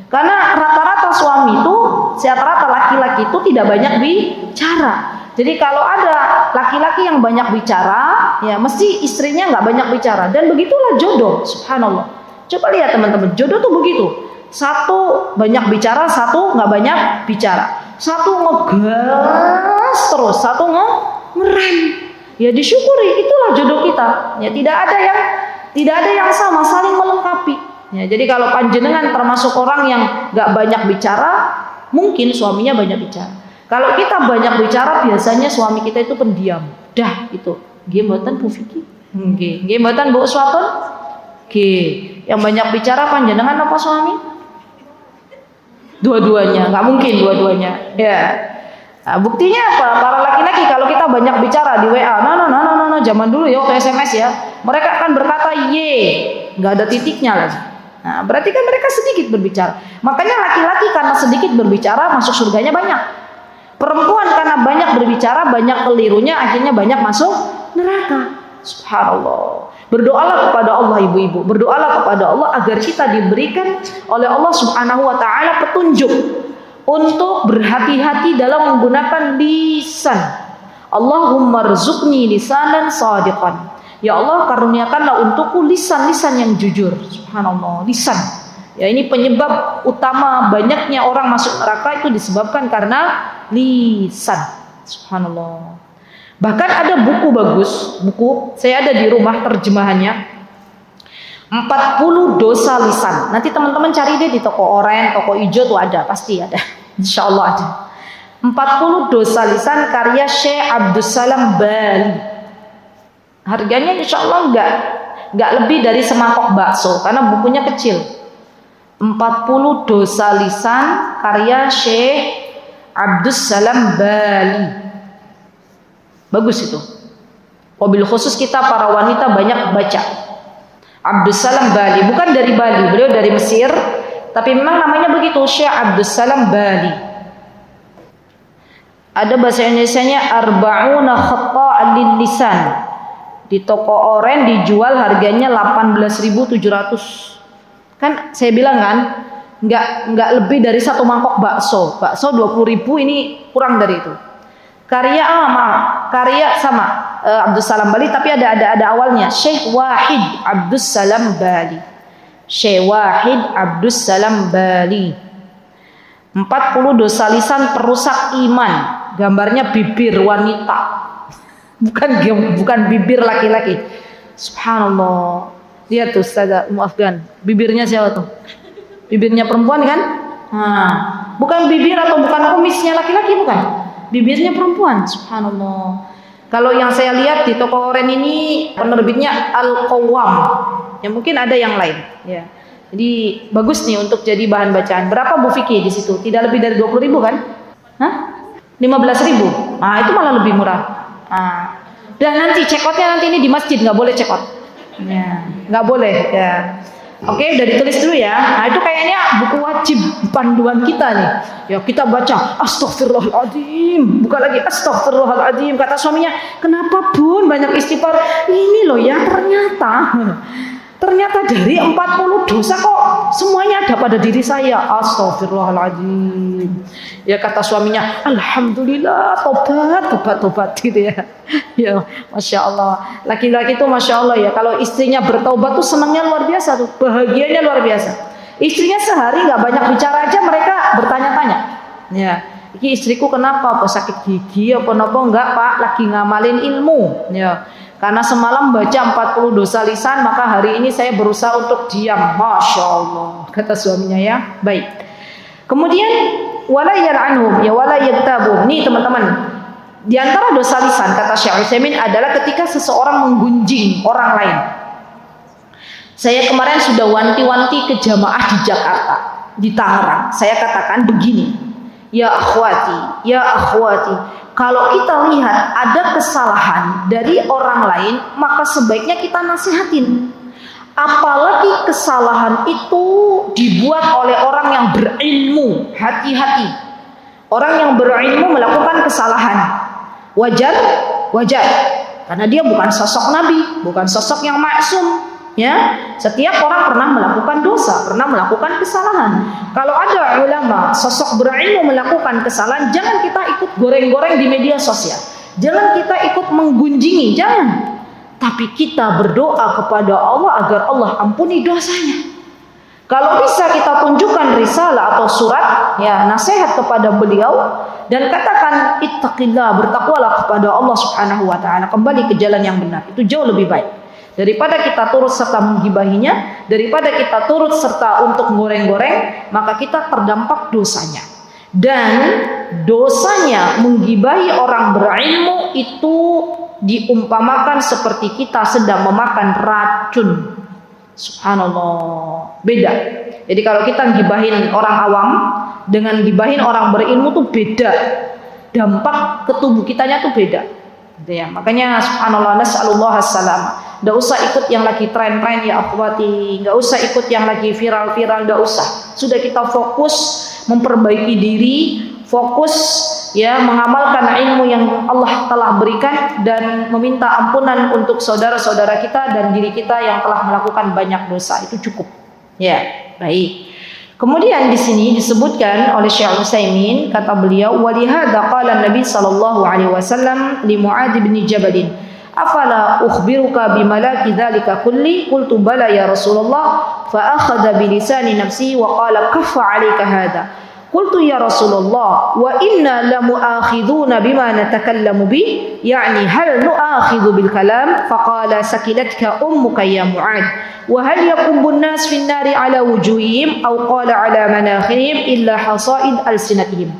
Karena rata-rata suami itu, rata-rata laki-laki itu tidak banyak bicara. Jadi kalau ada laki-laki yang banyak bicara, ya mesti istrinya nggak banyak bicara. Dan begitulah jodoh, subhanallah. Coba lihat teman-teman, jodoh tuh begitu. Satu banyak bicara, satu nggak banyak bicara. Satu ngegas terus, satu ngerem. Ya disyukuri, itulah jodoh kita. Ya tidak ada yang sama, saling melengkapi. Ya, jadi kalau panjenengan termasuk orang yang nggak banyak bicara, mungkin suaminya banyak bicara. Kalau kita banyak bicara, biasanya suami kita itu pendiam. Dah itu. Nggih mboten Bu Vicky? Nggih mboten Bu Swatun? Nggih. Yang banyak bicara panjenengan apa suami? Dua-duanya, nggak mungkin dua-duanya. Ya. Nah, buktinya apa? Para laki-laki kalau kita banyak bicara di WA, no, zaman dulu ya waktu SMS ya, mereka akan berkata ye, nggak ada titiknya lagi. Nah, berarti kan mereka sedikit berbicara. Makanya laki-laki karena sedikit berbicara masuk surganya banyak. Perempuan karena banyak berbicara, banyak kelirunya, akhirnya banyak masuk neraka. Subhanallah. Berdoalah kepada Allah ibu-ibu, berdoalah kepada Allah agar kita diberikan oleh Allah Subhanahu wa taala petunjuk untuk berhati-hati dalam menggunakan lisan. Allahumma rzuqni lisanan shadiqan. Ya Allah, karuniakanlah untukku lisan-lisan yang jujur. Subhanallah, lisan. Ya, ini penyebab utama banyaknya orang masuk neraka itu disebabkan karena lisan. Subhanallah. Bahkan ada buku bagus, saya ada di rumah terjemahannya. 40 dosa lisan. Nanti teman-teman cari deh di toko oren, toko hijau tuh ada, pasti ada. Insya Allah ada. 40 dosa lisan karya Syekh Abdussalam Bali. Harganya insya Allah enggak lebih dari semangkok bakso karena bukunya kecil. 40 dosa lisan karya Syekh Abdussalam Bali. Bagus itu. Wabil khusus kita para wanita banyak baca. Abdussalam Bali, bukan dari Bali, beliau dari Mesir, tapi memang namanya begitu, Syekh Abdussalam Bali. Ada bahasa Indonesianya arba'una khatta' lil lisan. Di toko oren dijual harganya 18.700. Kan saya bilang kan, enggak lebih dari satu mangkok bakso. Bakso 20.000, ini kurang dari itu. Karya sama Abdus Salam Bali, tapi ada awalnya. Syekh Wahid Abdus Salam Bali. Syekh Wahid Abdus Salam Bali. 40 dosa lisan perusak iman. Gambarnya bibir wanita, bukan bibir laki-laki. Subhanallah. Lihat tuh Ustazah Afgan, bibirnya siapa tuh? Bibirnya perempuan kan? Nah, bukan bibir atau bukan kumisnya laki-laki, bukan. Bibirnya perempuan. Subhanallah. Kalau yang saya lihat di toko oren ini penerbitnya Al-Qawwam. Ya mungkin ada yang lain, ya. Jadi bagus nih untuk jadi bahan bacaan. Berapa Bu Fikih di situ? Tidak lebih dari 20.000 kan? Hah? 15.000. Nah, itu malah lebih murah. Nah, dan nanti cekotnya nanti ini di masjid, nggak boleh cekot. Ya, nggak boleh ya. Oke, udah ditulis dulu ya. Nah, itu kayaknya buku wajib panduan kita nih. Ya, kita baca Astaghfirullahaladzim. Buka lagi Astaghfirullahaladzim. Kata suaminya, kenapa Bun banyak istighfar? Ini loh ya, ternyata dari 40 dosa kok semuanya ada pada diri saya. Astaghfirullahaladzim. Ya, kata suaminya, alhamdulillah, tobat gitu ya. Ya, Masya Allah. Laki-laki itu Masya Allah ya, kalau istrinya bertaubat tuh senangnya luar biasa tuh, bahagianya luar biasa. Istrinya sehari nggak banyak bicara aja mereka bertanya-tanya. Ya, ini istriku kenapa? Apa sakit gigi? Apa enggak Pak? Lagi ngamalin ilmu. Ya. Karena semalam baca 40 dosa lisan, maka hari ini saya berusaha untuk diam. Masya Allah, kata suaminya ya. Baik. Kemudian wala yal'anhum, ya wala yagtabum. Nih teman-teman, di antara dosa lisan kata Syekh Utsaimin adalah ketika seseorang menggunjing orang lain. Saya kemarin sudah wanti-wanti ke jamaah di Jakarta, di Tangerang. Saya katakan begini, ya akhwati, kalau kita lihat ada kesalahan dari orang lain, maka sebaiknya kita nasihatin. Apalagi kesalahan itu dibuat oleh orang yang berilmu. Hati-hati. Orang yang berilmu melakukan kesalahan. Wajar. Karena dia bukan sosok nabi, bukan sosok yang maksum. Ya, setiap orang pernah melakukan dosa, pernah melakukan kesalahan. Kalau ada ulama, sosok berilmu melakukan kesalahan, jangan kita ikut goreng-goreng di media sosial. Jangan kita ikut menggunjingi, jangan. Tapi kita berdoa kepada Allah agar Allah ampuni dosanya. Kalau bisa kita tunjukkan risalah atau surat, ya nasihat kepada beliau dan katakan ittaqillah, bertakwalah kepada Allah Subhanahu wa taala, kembali ke jalan yang benar. Itu jauh lebih baik. Daripada kita turut serta menggibahinya, daripada kita turut serta untuk goreng-goreng, maka kita terdampak dosanya. Dan dosanya menggibahi orang berilmu itu diumpamakan seperti kita sedang memakan racun. Subhanallah, beda. Jadi kalau kita gibahin orang awam dengan gibahin orang berilmu tuh beda. Dampak ke tubuh kitanya tuh beda. Ya, makanya subhanallah, nas'alullah as-salam. Nggak usah ikut yang lagi tren-tren ya akhwati, nggak usah ikut yang lagi viral-viral, nggak usah. Sudah kita fokus memperbaiki diri, fokus ya mengamalkan ilmu yang Allah telah berikan dan meminta ampunan untuk saudara-saudara kita dan diri kita yang telah melakukan banyak dosa. Itu cukup. Ya, baik. Kemudian di sini disebutkan oleh Syekh Utsaimin, kata beliau, walihada qala Nabi sallallahu alaihi wasallam li Mu'adz bin Jabal, afala ukhbiruka bimalaki dzalika kulli? Qultu bala ya Rasulullah, fa akhadha bi lisani nafsi wa qala kaffa 'alaika hadha. Qultu ya Rasulullah, wa inna lamu'akhiduna bima natakallamu bi, yani hal nu'akhidhu bil kalam? Faqala sakilatka ummuka ya Mu'adz, wa hal yakubbun nas fin nari ala wujuhihim aw qala ala manakhirihim illa hasaid alsinatihim.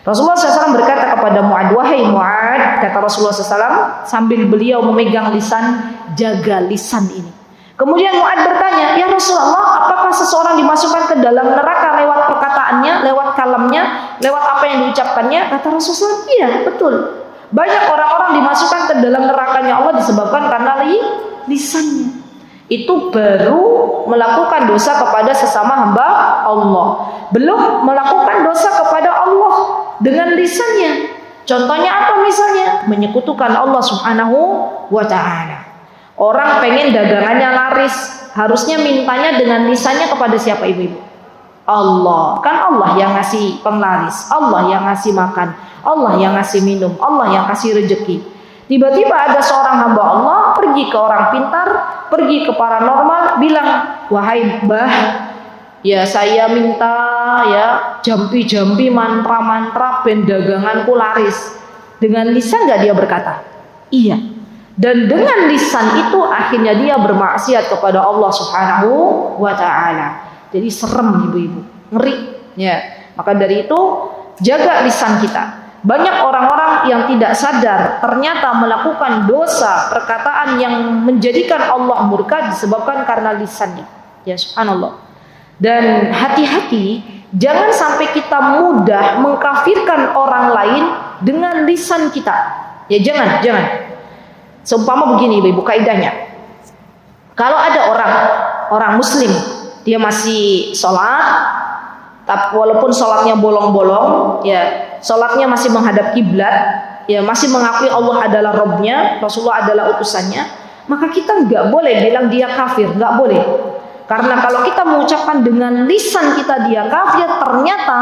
Rasulullah SAW berkata kepada Mu'adz, wahai Mu'adz, kata Rasulullah SAW sambil beliau memegang lisan, jaga lisan ini. Kemudian Mu'adz bertanya, ya Rasulullah, apakah seseorang dimasukkan ke dalam neraka lewat perkataannya, lewat kalamnya, lewat apa yang diucapkannya? Kata Rasulullah, iya betul. Banyak orang-orang dimasukkan ke dalam nerakanya Allah disebabkan karena lisannya. Itu baru melakukan dosa kepada sesama hamba Allah. Belum melakukan dosa kepada Allah dengan lisannya. Contohnya apa misalnya? Menyekutukan Allah Subhanahu wa ta'ala. Orang pengen dagangannya laris, harusnya mintanya dengan lisannya kepada siapa ibu-ibu? Allah. Kan Allah yang ngasih penglaris, Allah yang ngasih makan, Allah yang ngasih minum, Allah yang kasih rezeki. Tiba-tiba ada seorang hamba Allah pergi ke orang pintar, pergi ke paranormal, bilang, wahai Mbah, ya saya minta ya jampi-jampi mantra-mantra ben daganganku laris. Dengan lisan gak dia berkata? Iya. Dan dengan lisan itu akhirnya dia bermaksiat kepada Allah Subhanahu wa ta'ala. Jadi serem ibu-ibu, ngeri ya. Maka dari itu jaga lisan kita. Banyak orang-orang yang tidak sadar ternyata melakukan dosa perkataan yang menjadikan Allah murka disebabkan karena lisannya. Ya subhanallah. Dan hati-hati, jangan sampai kita mudah mengkafirkan orang lain dengan lisan kita. Ya jangan. Seumpama begini ibu kaidahnya. Kalau ada orang muslim, dia masih sholat, tapi walaupun sholatnya bolong-bolong, ya sholatnya masih menghadap kiblat, ya masih mengakui Allah adalah Rabbnya, Rasulullah adalah utusannya, maka kita nggak boleh bilang dia kafir, nggak boleh. Karena kalau kita mengucapkan dengan lisan kita dia kafir, ternyata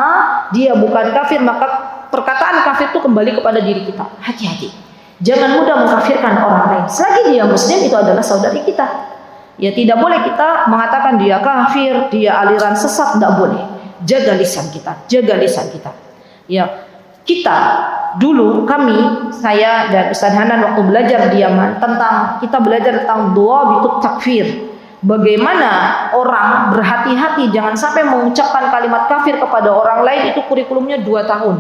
dia bukan kafir, maka perkataan kafir itu kembali kepada diri kita. Hati-hati, jangan mudah mengkafirkan orang lain. Selagi dia muslim, itu adalah saudari kita. Ya tidak boleh kita mengatakan dia kafir, dia aliran sesat, tidak boleh. Jaga lisan kita, jaga lisan kita. Ya, kita dulu saya dan Ustaz Hanan waktu belajar di Yaman kita belajar tentang doa bitut takfir. Bagaimana orang berhati-hati jangan sampai mengucapkan kalimat kafir kepada orang lain, itu kurikulumnya 2 tahun.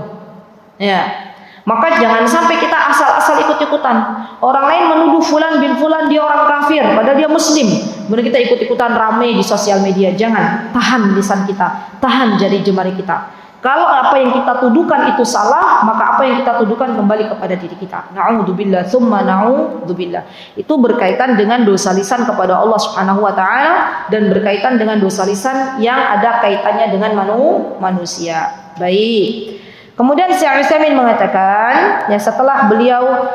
Ya. Maka jangan sampai kita asal-asal ikut-ikutan. Orang lain menuduh fulan bin fulan dia orang kafir, padahal dia muslim. Kemudian kita ikut-ikutan ramai di sosial media. Jangan, tahan lisan kita, tahan jari jemari kita. Kalau apa yang kita tuduhkan itu salah, maka apa yang kita tuduhkan kembali kepada diri kita. Na'udzubillah, tsumma na'udzubillah. Itu berkaitan dengan dosa lisan kepada Allah Subhanahu wa taala dan berkaitan dengan dosa lisan yang ada kaitannya dengan manusia. Baik. Kemudian Syekh Utsaimin mengatakan, ya setelah beliau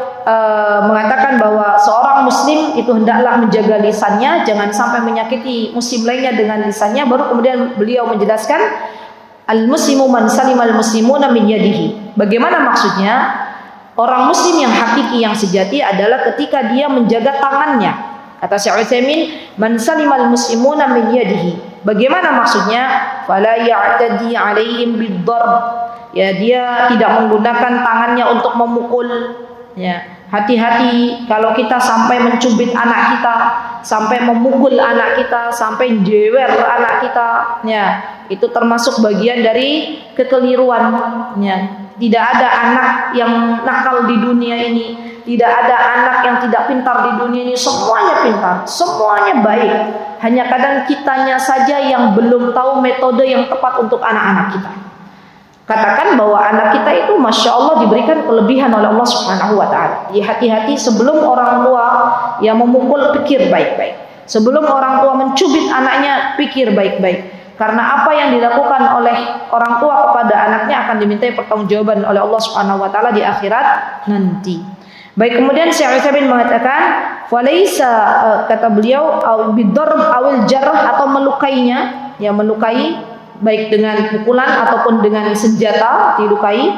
mengatakan bahwa seorang muslim itu hendaklah menjaga lisannya, jangan sampai menyakiti muslim lainnya dengan lisannya, baru kemudian beliau menjelaskan al-muslimu man salimal muslimuna min yadihi. Bagaimana maksudnya? Orang muslim yang hakiki yang sejati adalah ketika dia menjaga tangannya. Kata Syekh Utsaimin, man salimal muslimuna min yadihi. Bagaimana maksudnya? Fala ya'tadi 'alaihim bid-darb. Ya, dia tidak menggunakan tangannya untuk memukul. Ya, hati-hati kalau kita sampai mencubit anak kita, sampai memukul anak kita, sampai jewer anak kita. Ya, itu termasuk bagian dari kekeliruan. Ya, tidak ada anak yang nakal di dunia ini, tidak ada anak yang tidak pintar di dunia ini. Semuanya pintar, semuanya baik. Hanya kadang kitanya saja yang belum tahu metode yang tepat untuk anak-anak kita. Katakan bahwa anak kita itu Masya Allah diberikan kelebihan oleh Allah Subhanahu wa ta'ala. Ya, hati-hati sebelum orang tua yang memukul, pikir baik-baik. Sebelum orang tua mencubit anaknya, pikir baik-baik. Karena apa yang dilakukan oleh orang tua kepada anaknya akan dimintai pertanggungjawaban oleh Allah Subhanahu wa ta'ala di akhirat nanti. Baik, kemudian Syekh Utsaimin mengatakan, "Falaisa," kata beliau, "bidarb awil jarh," atau melukainya, ya melukai baik dengan pukulan ataupun dengan senjata dilukai,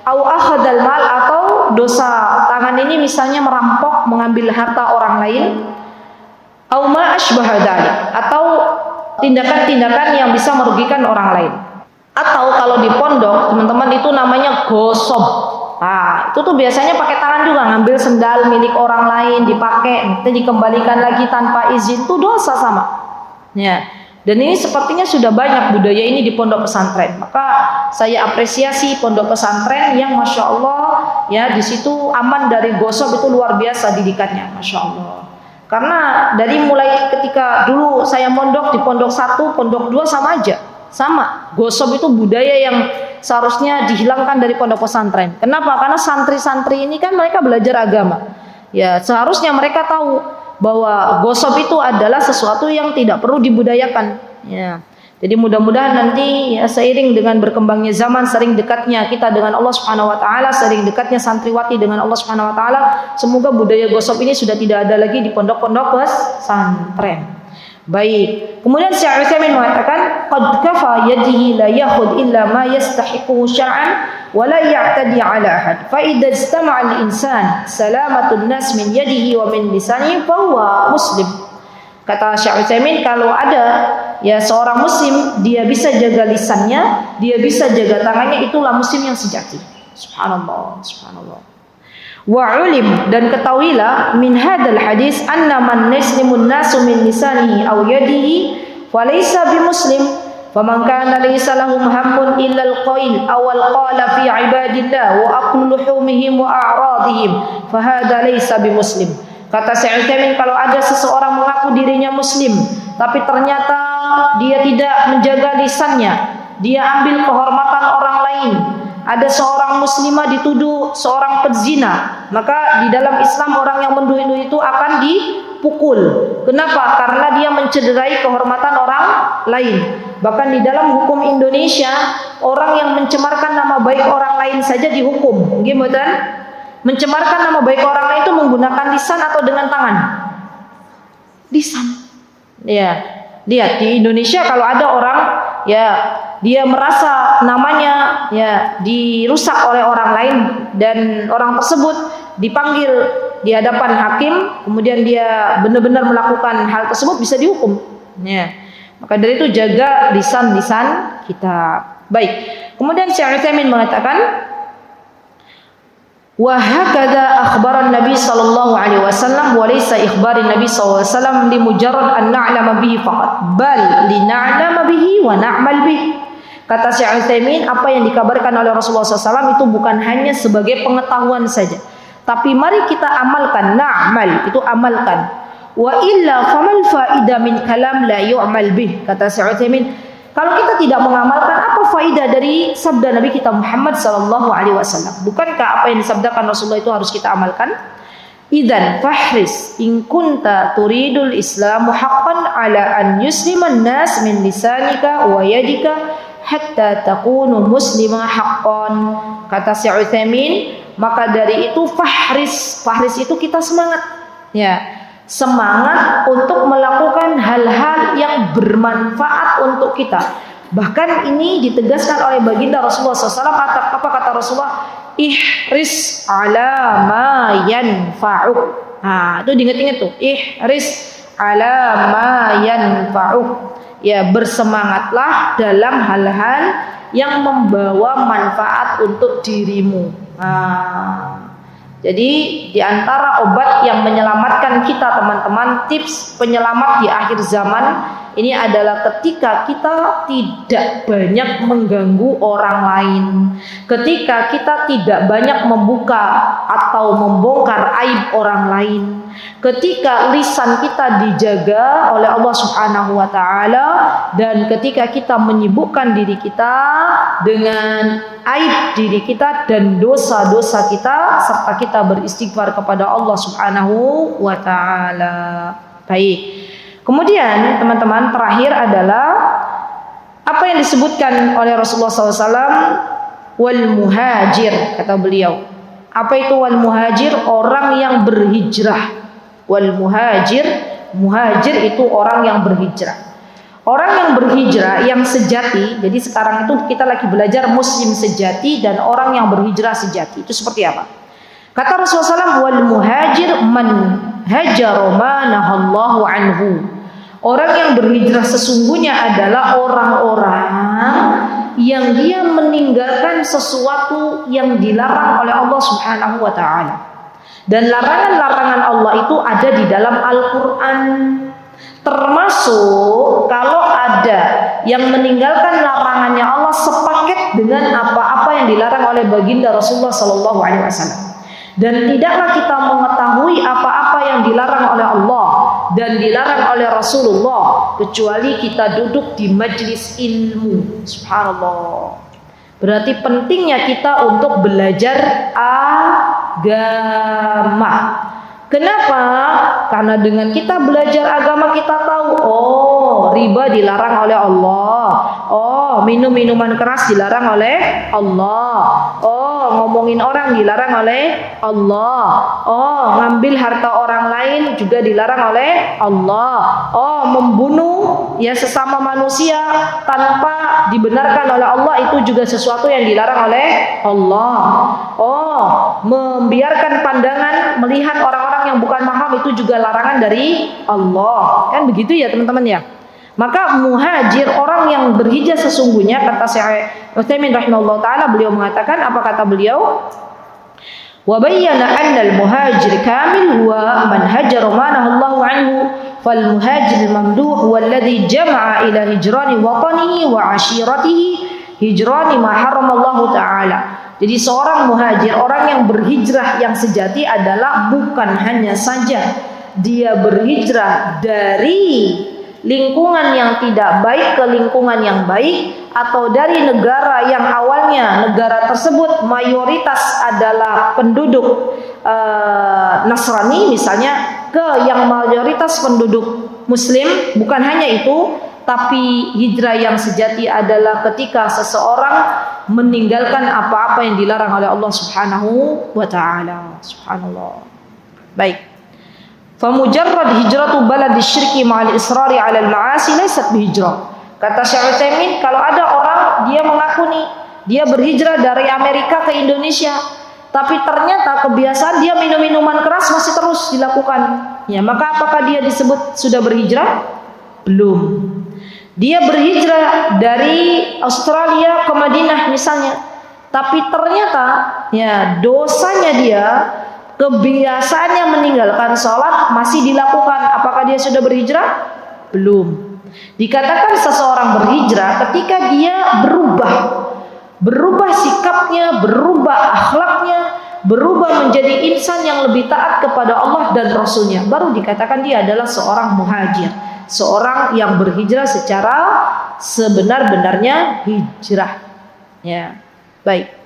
au akhadal mal, atau dosa tangan ini misalnya merampok, mengambil harta orang lain, au ma asbaha dzalik, atau tindakan-tindakan yang bisa merugikan orang lain. Atau kalau di pondok teman-teman itu namanya gosok. Nah, itu tuh biasanya pakai tangan juga, ngambil sendal milik orang lain dipakai, nanti dikembalikan lagi tanpa izin, itu dosa sama. Ya. Dan ini sepertinya sudah banyak budaya ini di pondok pesantren. Maka saya apresiasi pondok pesantren yang Masya Allah ya di situ aman dari gosok, itu luar biasa didikannya, Masya Allah. Karena dari mulai ketika dulu saya mondok di pondok 1, pondok 2 sama aja. Sama, gosok itu budaya yang seharusnya dihilangkan dari pondok pesantren. Kenapa? Karena santri-santri ini kan mereka belajar agama. Ya, seharusnya mereka tahu bahwa gosok itu adalah sesuatu yang tidak perlu dibudayakan. Ya. Jadi mudah-mudahan nanti ya, seiring dengan berkembangnya zaman, sering dekatnya kita dengan Allah Subhanahu wa taala, sering dekatnya santriwati dengan Allah Subhanahu wa taala, semoga budaya gosip ini sudah tidak ada lagi di pondok-pondok pesantren. Baik. Kemudian Syekh Utsaimin mengatakan qad kafa yadihi la yakhud illa ma yastahiqu syar'an wa la ya'tadi 'ala ahad. Fa idza istama'a al-insan salamatun nas min yadihi wa min lisanihi fa huwa muslim. Kata Syekh Utsaimin, kalau ada ya seorang muslim, dia bisa jaga lisannya, dia bisa jaga tangannya, itulah muslim yang sejati. Subhanallah, subhanallah. Wa ulim, dan ketahuilah min hadal hadis anna man yaslimun nasu min lisanihi aw yadihi falaysa bimuslim. Faman kana laysa lahum hammun illa al-qail aw al-qala fi ibadillah wa aqlu luhumihim wa a'radihim fa hadha laysa bimuslim. Kata Syekh Utsaimin, kalau ada seseorang mengaku dirinya muslim, tapi ternyata dia tidak menjaga lisannya, dia ambil kehormatan orang lain. Ada seorang muslimah dituduh seorang pezina, maka di dalam Islam orang yang menuduh itu akan dipukul. Kenapa? Karena dia mencederai kehormatan orang lain. Bahkan di dalam hukum Indonesia, orang yang mencemarkan nama baik orang lain saja dihukum. Gimana? Mencemarkan nama baik orang lain itu menggunakan lisan atau dengan tangan? Lisan. Ya, lihat di Indonesia kalau ada orang ya dia merasa namanya ya dirusak oleh orang lain dan orang tersebut dipanggil di hadapan hakim, kemudian dia benar-benar melakukan hal tersebut, bisa dihukum. Ya. Maka dari itu jaga lisan-lisan kita. Baik. Kemudian Syekh Utsaimin mengatakan wa hakadha akhbaran Nabi sallallahu alaihi wasallam wa laysa ikhbarin Nabi sallallahu alaihi wasallam li mujarrad an na'lama bihi faqat bal li na'lama bihi wa na'mal bihi. Kata Syekh Utsaimin, apa yang dikabarkan oleh Rasulullah SAW itu bukan hanya sebagai pengetahuan saja, tapi mari kita amalkan. Na'mal itu amalkan. Wa illa famal faida min kalam la yu'mal bih. Kata Syekh Utsaimin, kalau kita tidak mengamalkan, apa faidah dari sabda Nabi kita Muhammad sallallahu alaihi wasallam? Bukankah apa yang disabdakan Rasulullah itu harus kita amalkan? Idzan fahris in kunta turidul islamu haqqan ala an yusliman nas min lisanika wa yadika hatta takunu muslimah haqqan. Kata Syekh Utsaimin, maka dari itu fahris itu kita semangat. Ya. Semangat untuk melakukan hal-hal yang bermanfaat untuk kita. Bahkan ini ditegaskan oleh baginda Rasulullah SAW. Apa kata Rasulullah? Ihris ala ma yanfa'uk. Nah, itu diingat-ingat tuh. Ihris ala ma yanfa'uk. Ya, bersemangatlah dalam hal-hal yang membawa manfaat untuk dirimu. Jadi di antara obat yang menyelamatkan kita teman-teman, tips penyelamat di akhir zaman ini adalah ketika kita tidak banyak mengganggu orang lain, ketika kita tidak banyak membuka atau membongkar aib orang lain, ketika lisan kita dijaga oleh Allah Subhanahu wa taala, dan ketika kita menyibukkan diri kita dengan aib diri kita dan dosa-dosa kita, serta kita beristighfar kepada Allah Subhanahu wa taala. Baik. Kemudian teman-teman, terakhir adalah apa yang disebutkan oleh Rasulullah SAW, wal muhajir, kata beliau. Apa itu wal muhajir? Orang yang berhijrah. Wal muhajir, muhajir itu orang yang berhijrah. Orang yang berhijrah yang sejati. Jadi sekarang itu kita lagi belajar muslim sejati dan orang yang berhijrah sejati. Itu seperti apa? Kata Rasulullah SAW, wal muhajir man hajar ma nahallahu anhu. Orang yang berhijrah sesungguhnya adalah orang-orang yang dia meninggalkan sesuatu yang dilarang oleh Allah Subhanahu wa taala. Dan larangan-larangan Allah itu ada di dalam Al-Qur'an. Termasuk kalau ada yang meninggalkan larangannya Allah sepaket dengan apa-apa yang dilarang oleh baginda Rasulullah sallallahu alaihi wasallam. Dan tidaklah kita mengetahui apa-apa yang dilarang oleh Allah dan dilarang oleh Rasulullah kecuali kita duduk di majlis ilmu. Subhanallah. Berarti pentingnya kita untuk belajar agama. Kenapa? Karena dengan kita belajar agama kita tahu, oh Oh, riba dilarang oleh Allah. Oh, minum minuman keras dilarang oleh Allah. Oh, ngomongin orang dilarang oleh Allah. Oh, ngambil harta orang lain juga dilarang oleh Allah. Oh, membunuh ya sesama manusia tanpa dibenarkan oleh Allah itu juga sesuatu yang dilarang oleh Allah. Oh, membiarkan pandangan melihat orang-orang yang bukan mahram itu juga larangan dari Allah. Kan begitu ya teman-teman ya. Maka muhajir, orang yang berhijrah sesungguhnya, kata Syekh Utsaimin rahimahullah taala, beliau mengatakan, apa kata beliau? Wa bayyana anna al-muhajir kamil huwa man hajara ma nahallahu anhu fal muhajir mamduh huwa alladhi jama'a ila hijrani watanihi wa ashiratihi hijrani ma haramallahu taala. Jadi seorang muhajir, orang yang berhijrah yang sejati adalah bukan hanya saja dia berhijrah dari lingkungan yang tidak baik ke lingkungan yang baik, atau dari negara yang awalnya negara tersebut mayoritas adalah penduduk Nasrani misalnya, ke yang mayoritas penduduk Muslim. Bukan hanya itu, tapi hijrah yang sejati adalah ketika seseorang meninggalkan apa-apa yang dilarang oleh Allah Subhanahu wa taala. Subhanallah. Baik. Famujarrad hijratu baladi syirki ma'al israri 'ala al-ma'asi laysat bihijrah. Kata Syekh Utsaimin, kalau ada orang dia mengaku nih dia berhijrah dari Amerika ke Indonesia, tapi ternyata kebiasaan dia minum minuman keras masih terus dilakukan. Ya, maka apakah dia disebut sudah berhijrah? Belum. Dia berhijrah dari Australia ke Madinah misalnya, tapi ternyata ya dosanya dia, kebiasaannya meninggalkan sholat masih dilakukan. Apakah dia sudah berhijrah? Belum. Dikatakan seseorang berhijrah ketika dia berubah sikapnya, berubah akhlaknya, berubah menjadi insan yang lebih taat kepada Allah dan Rasulnya. Baru dikatakan dia adalah seorang muhajir, seorang yang berhijrah secara sebenar-benarnya hijrah. Ya, baik.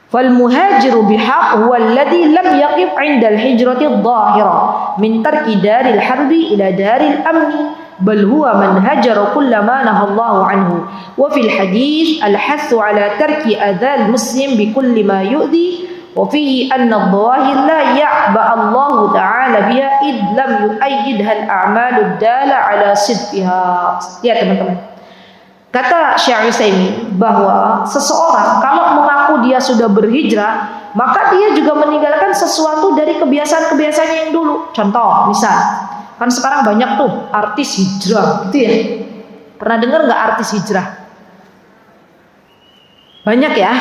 Fal muhajiru bihaq huwa alladhi lam yaqif 'inda al-hijrati adh-dhahira min tarki daril harbi ila daril amni bal huwa man hajara kullama nahallahu anhu wa fil hadits al-hathu 'ala tarki adhal muslim bi kulli ma yu'dhi wa fihi anna adh-dhawahir la ya'ba Allah ta'ala biha id lam yu'ayyidha al-a'malu ad-dala 'ala sidqiha. Ya teman-teman, kata Syekh Utsaimin bahwa seseorang kalau mengaku dia sudah berhijrah, maka dia juga meninggalkan sesuatu dari kebiasaan-kebiasaannya yang dulu. Contoh, misal, kan sekarang banyak tuh artis hijrah, gitu ya. Pernah dengar nggak artis hijrah? Banyak ya.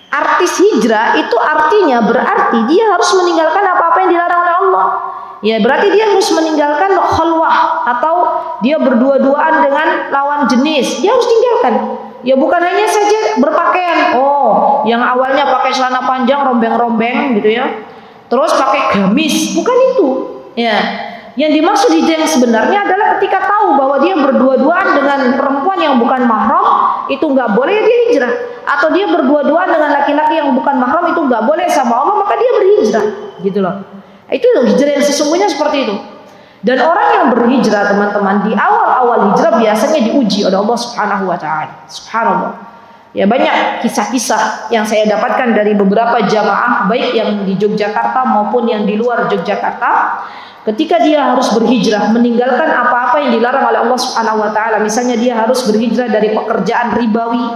Artis hijrah itu artinya berarti dia harus meninggalkan apa-apa yang dilarang oleh Allah. Ya berarti dia harus meninggalkan khalwah atau dia berdua-duaan dengan lawan jenis. Dia harus tinggalkan. Ya bukan hanya saja berpakaian. Oh, yang awalnya pakai celana panjang rombeng-rombeng gitu ya. Terus pakai gamis, bukan itu. Ya. Yang dimaksud hijrah yang sebenarnya adalah ketika tahu bahwa dia berdua-duaan dengan perempuan yang bukan mahram, itu nggak boleh dia hijrah. Atau dia berdua-duaan dengan laki-laki yang bukan mahram, itu nggak boleh sama Allah, maka dia berhijrah. Gitu loh. Itu hijrah yang sesungguhnya seperti itu. Dan orang yang berhijrah teman-teman, di awal-awal hijrah biasanya diuji oleh Allah Subhanahu wa taala. Subhanallah. Ya banyak kisah-kisah yang saya dapatkan dari beberapa jamaah baik yang di Yogyakarta maupun yang di luar Yogyakarta. Ketika dia harus berhijrah, meninggalkan apa-apa yang dilarang oleh Allah Subhanahu wa taala. Misalnya dia harus berhijrah dari pekerjaan ribawi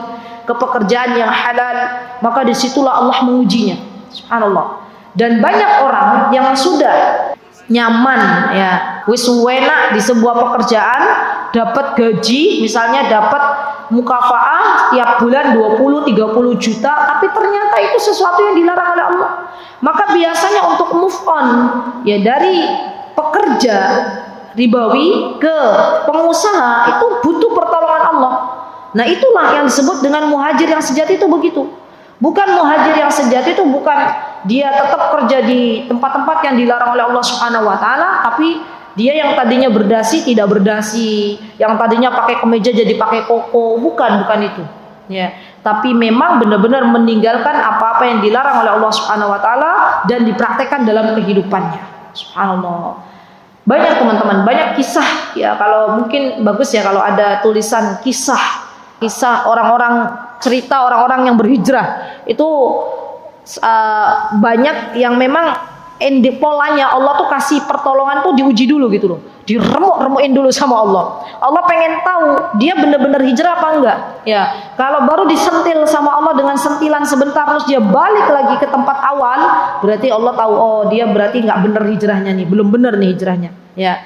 ke pekerjaan yang halal, maka disitulah Allah mengujinya. Subhanallah. Dan banyak orang yang sudah nyaman ya, wis enak di sebuah pekerjaan, dapat gaji, misalnya dapat mukafaah tiap bulan 20-30 juta, tapi ternyata itu sesuatu yang dilarang oleh Allah. Maka biasanya untuk move on ya dari pekerja ribawi ke pengusaha itu butuh pertolongan Allah. Nah itulah yang disebut dengan muhajir yang sejati itu begitu. Bukan muhajir yang sejati itu bukan dia tetap kerja di tempat-tempat yang dilarang oleh Allah Subhanahu wa taala, tapi dia yang tadinya berdasi tidak berdasi, yang tadinya pakai kemeja jadi pakai koko, bukan itu. Ya, tapi memang benar-benar meninggalkan apa-apa yang dilarang oleh Allah Subhanahu wa taala dan dipraktekkan dalam kehidupannya. Subhanallah. Banyak teman-teman, banyak kisah ya. Kalau mungkin bagus ya kalau ada tulisan kisah orang-orang, cerita orang-orang yang berhijrah. Itu banyak yang memang polanya Allah tuh kasih pertolongan tuh diuji dulu gitu loh, diremuk-remukin dulu sama Allah. Allah pengen tahu dia benar-benar hijrah apa enggak ya. Kalau baru disentil sama Allah dengan sentilan sebentar terus dia balik lagi ke tempat awal, berarti Allah tahu, oh dia berarti nggak benar hijrahnya nih, belum benar nih hijrahnya ya.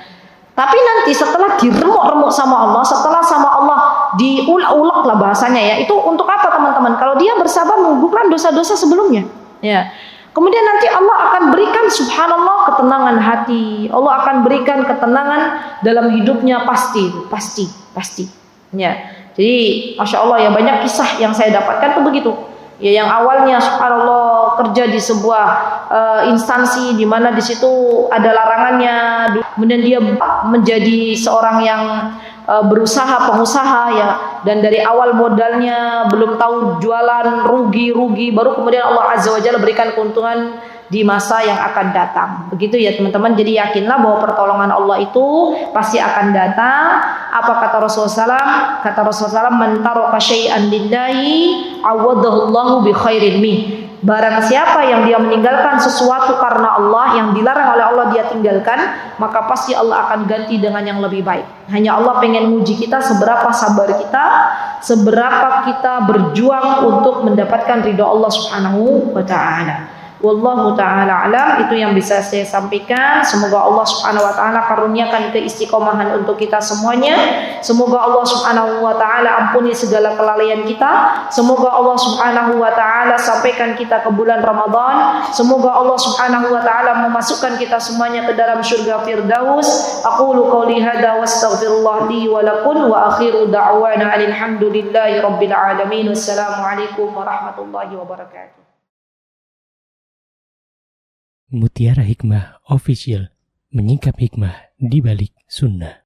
Tapi nanti setelah diremuk-remuk sama Allah, setelah sama Allah diulek-ulek lah bahasanya ya, itu untuk apa teman-teman? Kalau dia bersabar menggugurkan dosa-dosa sebelumnya ya. Kemudian nanti Allah akan berikan subhanallah ketenangan hati. Allah akan berikan ketenangan dalam hidupnya pasti ya. Jadi Masya Allah ya, banyak kisah yang saya dapatkan tuh begitu. Ya, yang awalnya subhanallah kerja di sebuah instansi di mana di situ ada larangannya, kemudian dia menjadi seorang yang berusaha, pengusaha ya, dan dari awal modalnya belum tahu jualan rugi, baru kemudian Allah Azza wa Jalla berikan keuntungan di masa yang akan datang. Begitu ya teman-teman. Jadi yakinlah bahwa pertolongan Allah itu pasti akan datang. Apa kata Rasulullah SAW? Kata Rasulullah SAW, "Man taraka syai'an lillahi awadahu Allahu bi khairin min." Barang siapa yang dia meninggalkan sesuatu karena Allah, yang dilarang oleh Allah dia tinggalkan, maka pasti Allah akan ganti dengan yang lebih baik. Hanya Allah pengen nguji kita seberapa sabar kita, seberapa kita berjuang untuk mendapatkan ridha Allah Subhanahu wa taala. Wallahu ta'ala alam. Itu yang bisa saya sampaikan. Semoga Allah subhanahu wa ta'ala karuniakan keistiqomahan untuk kita semuanya. Semoga Allah subhanahu wa ta'ala ampuni segala kelalaian kita. Semoga Allah subhanahu wa ta'ala sampaikan kita ke bulan Ramadan. Semoga Allah subhanahu wa ta'ala memasukkan kita semuanya ke dalam surga Firdaus. Aqulu qawli hadha wa astaghfirullah li wa lakum wa akhiru da'wana alhamdulillahi rabbil alamin. Wassalamualaikum warahmatullahi wabarakatuh. Mutiara Hikmah Official, menyingkap hikmah di balik sunnah.